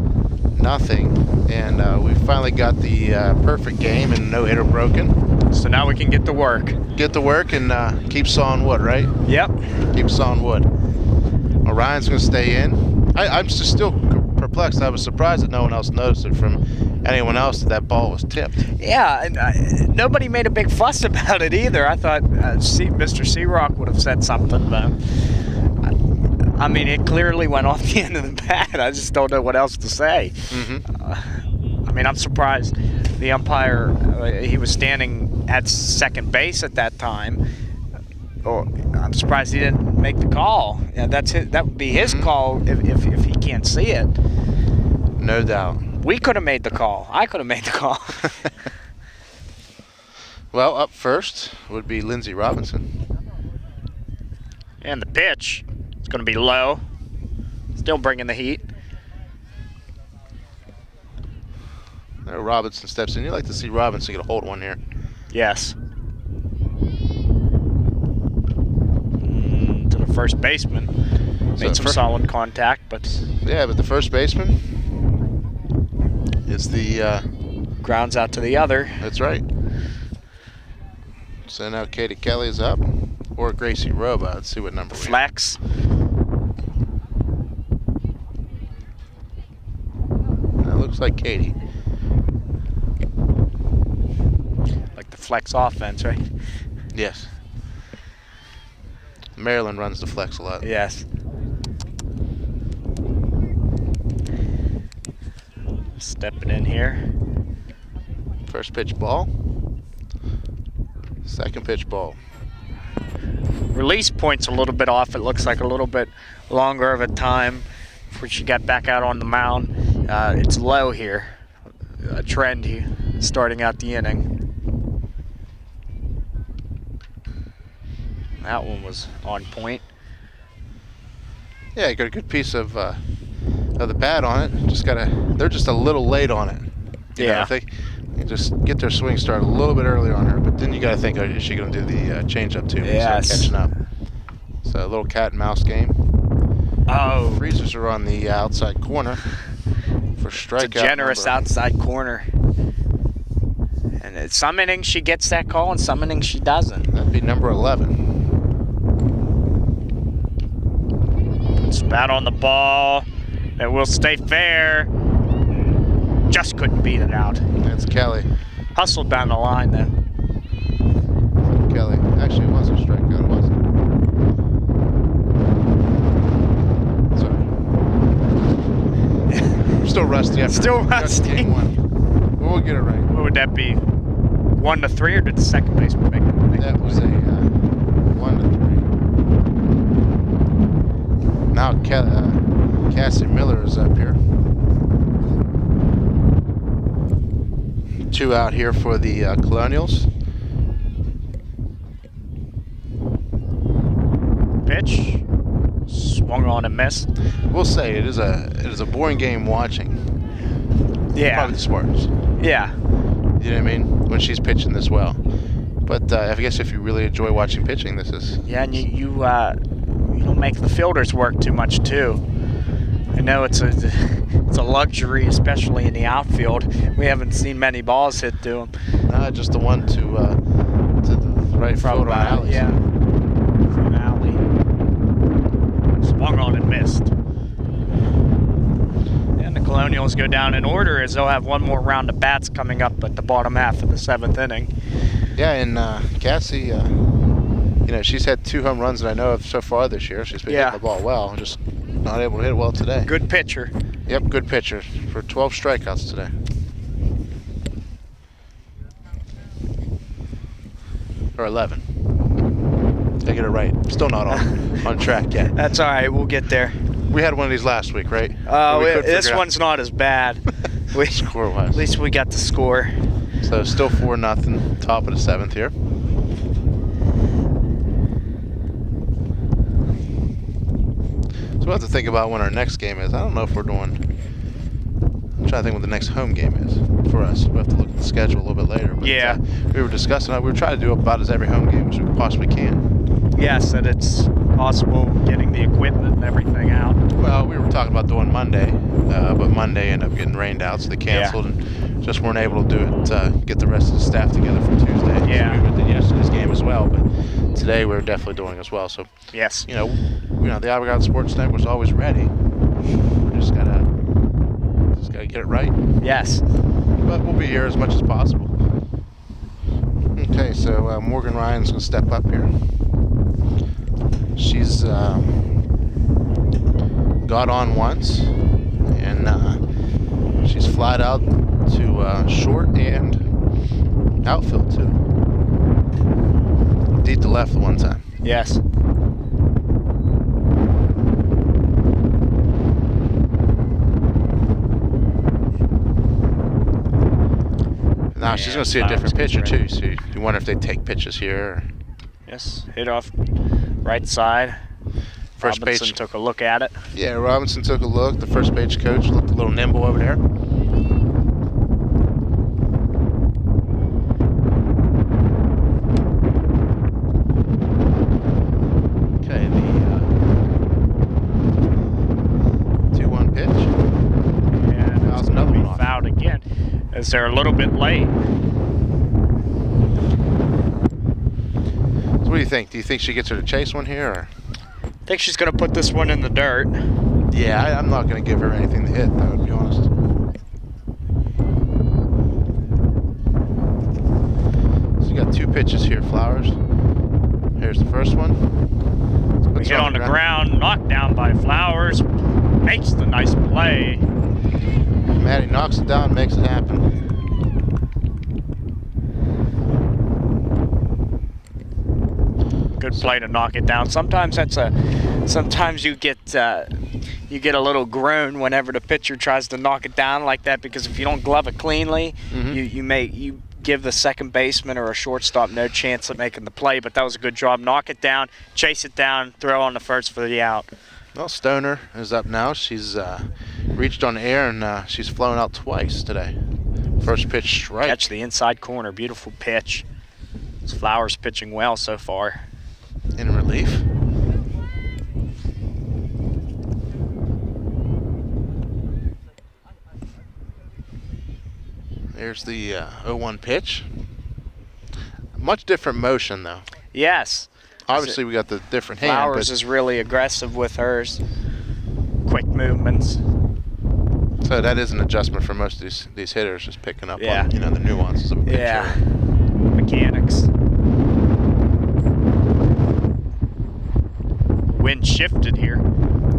Speaker 1: nothing, and we finally got the perfect game and no hitter broken.
Speaker 2: So now we can get to work.
Speaker 1: Get to work and keep sawing wood, right?
Speaker 2: Yep.
Speaker 1: Keep sawing wood. Orion's going to stay in. I'm just still perplexed. I was surprised that no one else noticed it from anyone else that ball was tipped.
Speaker 2: Yeah, and nobody made a big fuss about it either. I thought Mr. Searock would have said something, but I mean, it clearly went off the end of the bat. I just don't know what else to say.
Speaker 1: Mm-hmm.
Speaker 2: I mean, I'm surprised the umpire, he was standing at second base at that time. Oh, I'm surprised he didn't make the call. Yeah, that would be his call if he can't see it.
Speaker 1: No doubt.
Speaker 2: We could have made the call. I could have made the call.
Speaker 1: Well, up first would be Lindsey Robinson.
Speaker 2: And the pitch is going to be low. Still bringing the heat.
Speaker 1: There Robinson steps in. You like to see Robinson get a hold of one here.
Speaker 2: Yes. To the first baseman. Made some solid contact, but...
Speaker 1: Yeah, but the first baseman is the...
Speaker 2: grounds out to the other.
Speaker 1: That's right. So now Katie Kelly is up. Or Gracie Roba. Let's see what number we have.
Speaker 2: Flex.
Speaker 1: That looks like Katie.
Speaker 2: Like the flex offense, right?
Speaker 1: Yes. Maryland runs the flex a lot.
Speaker 2: Yes. Stepping in here.
Speaker 1: First pitch ball. Second pitch ball.
Speaker 2: Release point's a little bit off. It looks like a little bit longer of a time before she got back out on the mound. It's low here. A trend here, starting out the inning. That one was on point.
Speaker 1: Yeah, you got a good piece of the bat on it. They're just a little late on it. You know, if they just get their swing started a little bit earlier on her, but then you got to think, is she going to do the change-up too?
Speaker 2: Yes.
Speaker 1: Start catching up. So a little cat and mouse game.
Speaker 2: Oh.
Speaker 1: Freezers are on the outside corner for strikeout.
Speaker 2: It's a generous outside corner. And some innings she gets that call, and some innings she doesn't.
Speaker 1: That'd be number 11.
Speaker 2: Spat on the ball. It will stay fair. Just couldn't beat it out.
Speaker 1: That's Kelly.
Speaker 2: Hustled down the line then.
Speaker 1: Kelly. Actually, it wasn't a strikeout, it wasn't. Sorry. We're still rusty.
Speaker 2: Still rusty.
Speaker 1: Game one. We'll get it right.
Speaker 2: What would that be? 1-3, or did the second baseman make it?
Speaker 1: That was a 1-3. Now Cassie Miller is up here. 2 out here for the Colonials.
Speaker 2: swung on and missed.
Speaker 1: We'll say it is a boring game watching.
Speaker 2: Yeah.
Speaker 1: Probably the Spartans.
Speaker 2: Yeah.
Speaker 1: You know what I mean? When she's pitching this well. But I guess if you really enjoy watching pitching, this is.
Speaker 2: Yeah, and you don't make the fielders work too much too. I know it's a luxury, especially in the outfield. We haven't seen many balls hit to them.
Speaker 1: Just the one to the right field on alley.
Speaker 2: Yeah. From alley. Swung on and missed. And the Colonials go down in order as they'll have one more round of bats coming up at the bottom half of the 7th inning.
Speaker 1: Yeah, and Cassie, she's had 2 home runs that I know of so far this year. She's been hitting the ball well, just not able to hit it well today.
Speaker 2: Good pitcher.
Speaker 1: Yep, good pitcher for 12 strikeouts today. Or 11. I get it right. Still not on track yet.
Speaker 2: That's all right. We'll get there.
Speaker 1: We had one of these last week, right?
Speaker 2: This one's not as bad.
Speaker 1: Score-wise.
Speaker 2: At least we got the score.
Speaker 1: So still 4-0, top of the 7th here. So we'll have to think about when our next game is. I don't know if we're doing. I'm trying to think what the next home game is for us. We'll have to look at the schedule a little bit later. But,
Speaker 2: yeah.
Speaker 1: We were discussing it. We were trying to do about as every home game as we possibly can.
Speaker 2: Yes, and it's possible getting the equipment and everything out.
Speaker 1: Well, we were talking about doing Monday, but Monday ended up getting rained out, so they canceled and just weren't able to do it. Get the rest of the staff together for Tuesday.
Speaker 2: Yeah.
Speaker 1: So we did yesterday's game as well, but today we're definitely doing as well. So
Speaker 2: yes,
Speaker 1: the Alberta Sports Network was always ready. We just gotta get it right.
Speaker 2: Yes.
Speaker 1: But we'll be here as much as possible. Okay, so Morgan Ryan's gonna step up here. She's got on once, and she's flied out to short and outfield too. Deep to left the one time.
Speaker 2: Yes.
Speaker 1: Now she's going to see a different pitcher too, so you wonder if they take pitches here.
Speaker 2: Yes, hit off right side.
Speaker 1: First
Speaker 2: Robinson
Speaker 1: base
Speaker 2: took a look at it.
Speaker 1: Yeah, Robinson took a look. The first base coach looked a little nimble over there. Okay, the 2-1 pitch.
Speaker 2: And
Speaker 1: that was another one off.
Speaker 2: Fouled again, as they're a little bit late.
Speaker 1: So what do you think? Do you think she gets her to chase one here? Or?
Speaker 2: I think she's going to put this one in the dirt.
Speaker 1: Yeah, I'm not going to give her anything to hit, though, to be honest. So you got 2 pitches here, Flowers. Here's the first one.
Speaker 2: We hit on the ground, knocked down by Flowers. Makes the nice play.
Speaker 1: Maddie knocks it down, makes it happen.
Speaker 2: Good play to knock it down. Sometimes sometimes you get a little groan whenever the pitcher tries to knock it down like that, because if you don't glove it cleanly, you give the second baseman or a shortstop no chance of making the play. But that was a good job. Knock it down, chase it down, throw on the first for the out.
Speaker 1: Well, Stoner is up now. She's reached on air, and she's flown out twice today. First pitch strike.
Speaker 2: Catch the inside corner. Beautiful pitch. This Flowers pitching well so far.
Speaker 1: In relief. There's the 0-1 pitch. Much different motion, though.
Speaker 2: Yes.
Speaker 1: Obviously, we got the different hand.
Speaker 2: Flowers is really aggressive with hers. Quick movements.
Speaker 1: So that is an adjustment for most of these hitters, just picking up
Speaker 2: Yeah.
Speaker 1: on the nuances of a pitch.
Speaker 2: Yeah. Mechanics. Wind shifted here.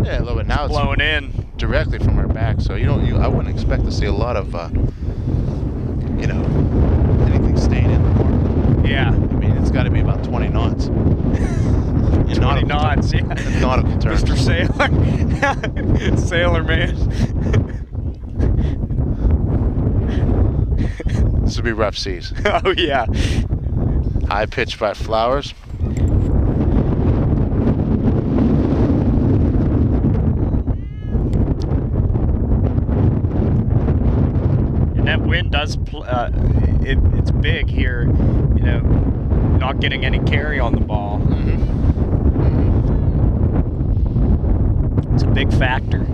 Speaker 1: Yeah, a little bit. Now it's
Speaker 2: blowing in
Speaker 1: directly from our back, so I wouldn't expect to see a lot of anything staying in the corner.
Speaker 2: Yeah.
Speaker 1: I mean, it's got to be about 20 knots.
Speaker 2: 20 knots, yeah.
Speaker 1: Nautical terms.
Speaker 2: Mr. Sailor. Sailor man.
Speaker 1: This would be rough seas.
Speaker 2: Oh, yeah.
Speaker 1: High pitch by Flowers.
Speaker 2: wind does, it's big here, you know, not getting any carry on the ball. It's a big factor.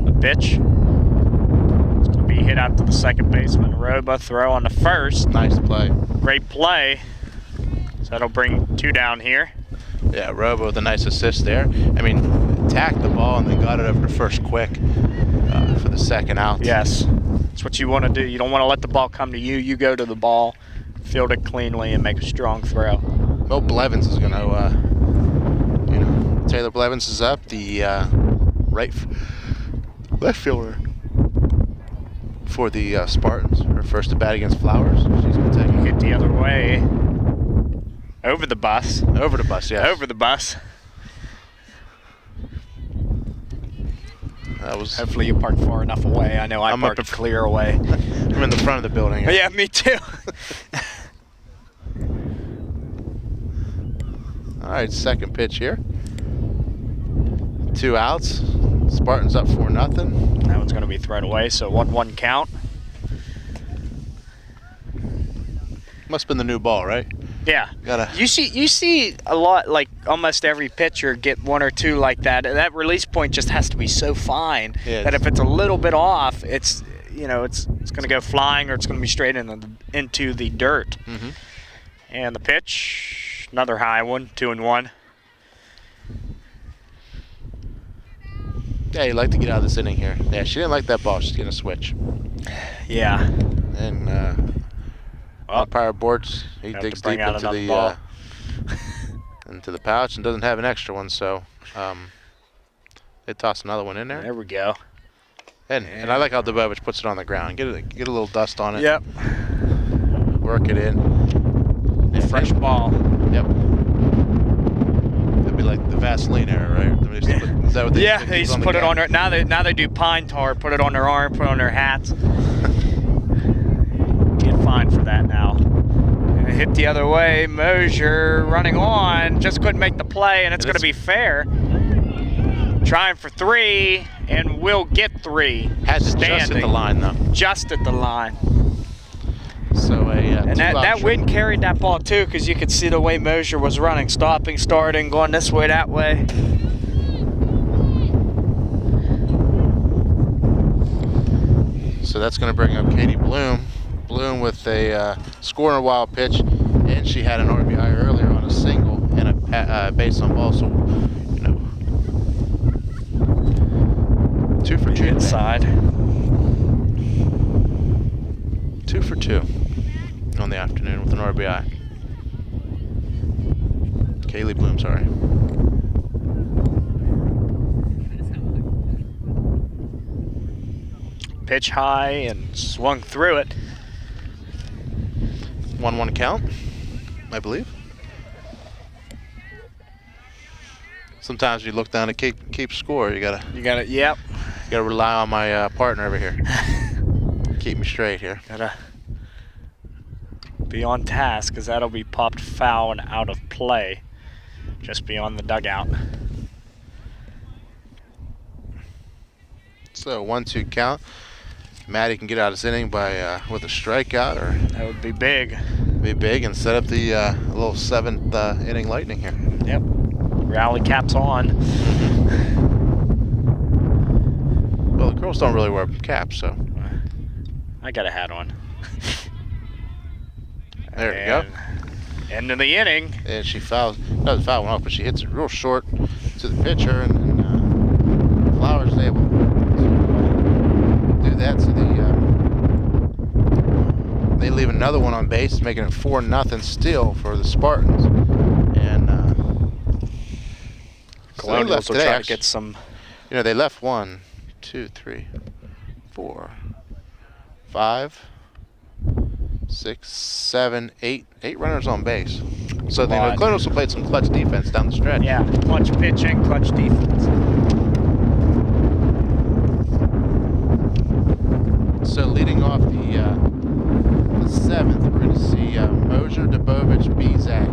Speaker 2: The pitch. It's going to be hit out to the second baseman. Roba throw on the first.
Speaker 1: Nice play.
Speaker 2: Great play. So that'll bring 2 down here.
Speaker 1: Yeah, Robo with a nice assist there. I mean, attacked the ball and then got it over to first quick for the second out.
Speaker 2: Yes, that's what you want to do. You don't want to let the ball come to you. You go to the ball, field it cleanly, and make a strong throw.
Speaker 1: Mo Blevins is going to, Taylor Blevins is up, the left fielder for the Spartans. Her first at bat against Flowers. She's going to take it.
Speaker 2: Hit the other way. Over the bus.
Speaker 1: Over the bus, yeah.
Speaker 2: Over the bus.
Speaker 1: That was.
Speaker 2: Hopefully you parked far enough away. I know I'm parked clear away.
Speaker 1: I'm in the front of the building.
Speaker 2: Yeah, me too.
Speaker 1: All right, second pitch here. 2 outs. Spartans up 4-0.
Speaker 2: That one's going to be thrown away, so 1-1 count.
Speaker 1: Must have been the new ball, right?
Speaker 2: Yeah. You see a lot, like almost every pitcher get 1 or 2 like that. That release point just has to be so fine that if it's a little bit off, it's going to go flying or it's going to be straight into the dirt. And the pitch, another high one, 2-1.
Speaker 1: Yeah, you'd like to get out of this inning here. Yeah, she didn't like that ball. She's going to switch.
Speaker 2: Yeah.
Speaker 1: And umpire boards, he digs deep into the pouch and doesn't have an extra one, so they toss another one in there.
Speaker 2: There we go.
Speaker 1: And I like how Dubovich puts it on the ground. Get a little dust on it.
Speaker 2: Yep.
Speaker 1: Work it in.
Speaker 2: Fresh ball.
Speaker 1: Yep. It'd be like the Vaseline era, right? Is that what they
Speaker 2: they used to put it on their, now they do pine tar, put it on their arm, put it on their hats. Get fined for that now. And hit the other way, Mosier running on, just couldn't make the play, and it's going to be fair. Trying for 3, and will get 3.
Speaker 1: Has it just at the line, though.
Speaker 2: Just at the line.
Speaker 1: So
Speaker 2: and that wind carried that ball too, because you could see the way Mosier was running, stopping, starting, going this way, that way.
Speaker 1: So that's going to bring up Katie Bloom. Bloom with a score and a wild pitch, and she had an RBI earlier on a single and a base on ball. So 2 for 2
Speaker 2: inside.
Speaker 1: 2 for 2 on the afternoon with an RBI. Kaylee Bloom, sorry.
Speaker 2: Pitch high and swung through it.
Speaker 1: 1-1 count, I believe. Sometimes you look down to keep score. You gotta.
Speaker 2: Yep.
Speaker 1: You gotta rely on my partner over here. Keep me straight here.
Speaker 2: Gotta be on task, because that'll be popped foul and out of play, just beyond the dugout.
Speaker 1: So 1-2 count. Maddie can get out of this inning by with a strikeout, or
Speaker 2: that would be big.
Speaker 1: Be big and set up the little 7th inning lightning here.
Speaker 2: Yep. Rally caps on.
Speaker 1: Well, the girls don't really wear caps, so.
Speaker 2: I got a hat on.
Speaker 1: There we go.
Speaker 2: End of the inning.
Speaker 1: And she doesn't foul one off, but she hits it real short to the pitcher, and Flowers is able to do that. So they leave another one on base, making it 4-0 still for the Spartans. And
Speaker 2: Colonials will try to get some.
Speaker 1: They left 1, 2, 3, 4, 5, 6, 7, 8 runners on base. So the Colonials will play some clutch defense down the stretch.
Speaker 2: Yeah, clutch pitching, clutch defense.
Speaker 1: So leading off the 7th, we're going to see Mosier, Dubovich, Bizak,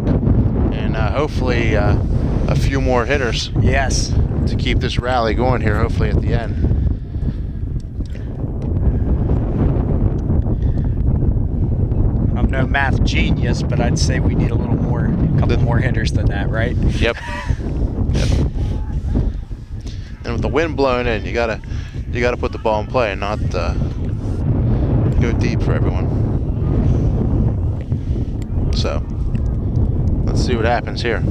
Speaker 1: and hopefully a few more hitters.
Speaker 2: Yes.
Speaker 1: To keep this rally going here, hopefully at the end.
Speaker 2: no math genius, but I'd say we need a couple more hitters than that, right?
Speaker 1: Yep. And with the wind blowing in, you gotta put the ball in play and not go deep for everyone. So let's see what happens here.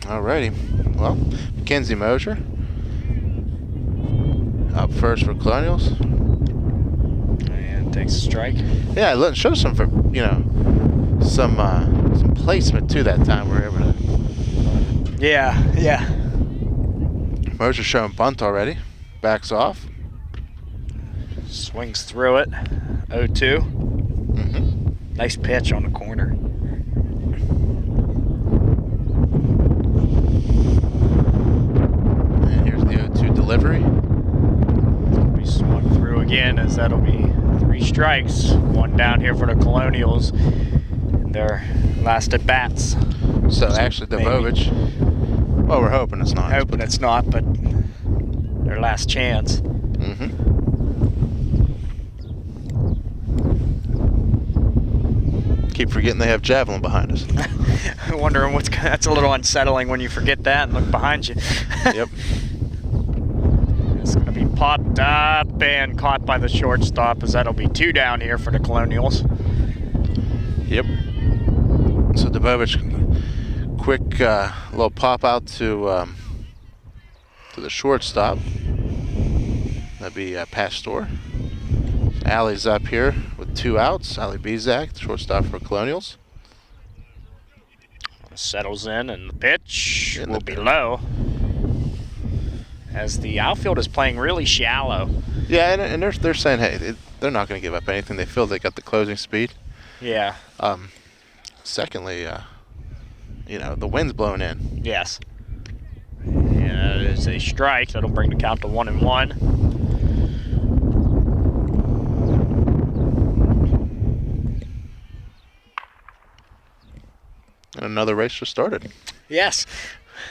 Speaker 1: Alrighty. Well, Mackenzie Mosier up first for Colonials.
Speaker 2: And takes a strike.
Speaker 1: Yeah, it shows some some placement too that time. We were able to.
Speaker 2: Yeah.
Speaker 1: Mosier showing bunt already. Backs off.
Speaker 2: Swings through it. 0-2.
Speaker 1: Mm-hmm.
Speaker 2: Nice pitch on the corner.
Speaker 1: And here's the 0-2 delivery.
Speaker 2: We swung through again, as that'll be 3 strikes. 1 down here for the Colonials in their last at bats.
Speaker 1: So actually, Devovich. Well, we're hoping it's not.
Speaker 2: Hoping it's not, but their last chance.
Speaker 1: Mm-hmm. Keep forgetting they have Javelin behind us.
Speaker 2: Wondering that's a little unsettling when you forget that and look behind you.
Speaker 1: Yep.
Speaker 2: It's going to be popped up and caught by the shortstop, as that'll be 2 down here for the Colonials.
Speaker 1: Yep. So Devovich, quick little pop out to the shortstop. That'd be Pastor. Alley's up here with 2 outs. Ali Bizak, the shortstop for Colonials.
Speaker 2: Settles in, and the pitch will be low, as the outfield is playing really shallow.
Speaker 1: Yeah, and they're saying, hey, they're not going to give up anything. They feel they got the closing speed.
Speaker 2: Yeah.
Speaker 1: Secondly, the wind's blowing in.
Speaker 2: Yes. And it is a strike. That'll bring the count to 1-1.
Speaker 1: And another race just started.
Speaker 2: Yes.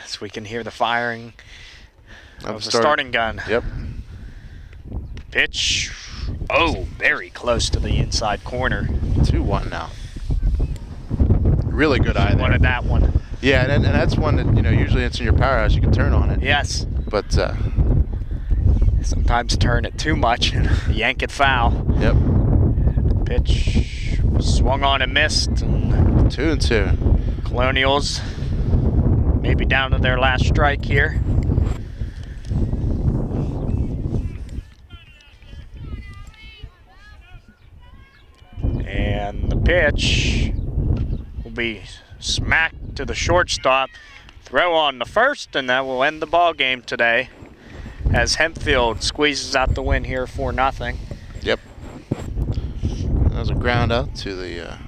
Speaker 2: So we can hear the firing of the starting gun.
Speaker 1: Yep.
Speaker 2: Pitch. Oh, very close to the inside corner.
Speaker 1: 2-1 now. Really good eye there.
Speaker 2: Wanted that one.
Speaker 1: Yeah, and that's one that, usually it's in your powerhouse. You can turn on it.
Speaker 2: Yes.
Speaker 1: But
Speaker 2: sometimes turn it too much and yank it foul.
Speaker 1: Yep.
Speaker 2: Pitch swung on and missed. And
Speaker 1: 2-2.
Speaker 2: Colonials maybe down to their last strike here. And the pitch will be smacked to the shortstop. Throw on the first, and that will end the ball game today, as Hempfield squeezes out the win here 4-0.
Speaker 1: Yep. That was a ground out to the.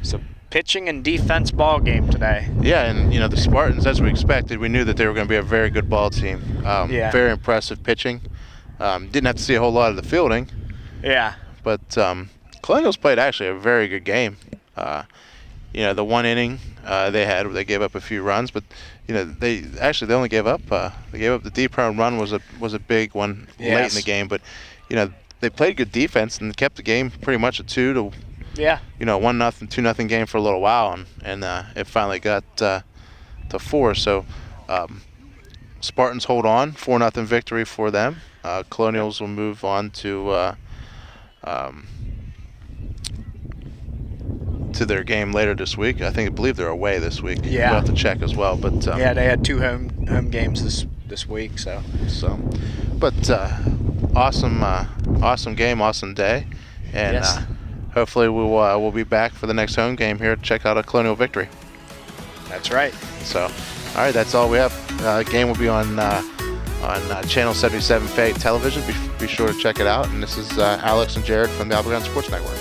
Speaker 2: It's a pitching and defense ball game today.
Speaker 1: Yeah, and the Spartans, as we expected, we knew that they were going to be a very good ball team. Very impressive pitching. Didn't have to see a whole lot of the fielding.
Speaker 2: Yeah.
Speaker 1: But Colonials played actually a very good game. The 1 inning they gave up a few runs, but they only gave up the deep run was a big one late in the game, but they played good defense and kept the game pretty much a 2-1, 2-0 game for a little while, and it finally got to 4. So Spartans hold on, 4-0 victory for them. Colonials will move on to their game later this week. I believe they're away this week.
Speaker 2: Yeah.
Speaker 1: We'll have to check as well. But
Speaker 2: they had 2 home games this week.
Speaker 1: But awesome game, awesome day, and
Speaker 2: yes.
Speaker 1: Hopefully we'll be back for the next home game here to check out a Colonial victory.
Speaker 2: That's right.
Speaker 1: So, all right, that's all we have. Game will be on Channel 77 Fayette Television. Be sure to check it out. And this is Alex and Jared from the Albuquerque Sports Network.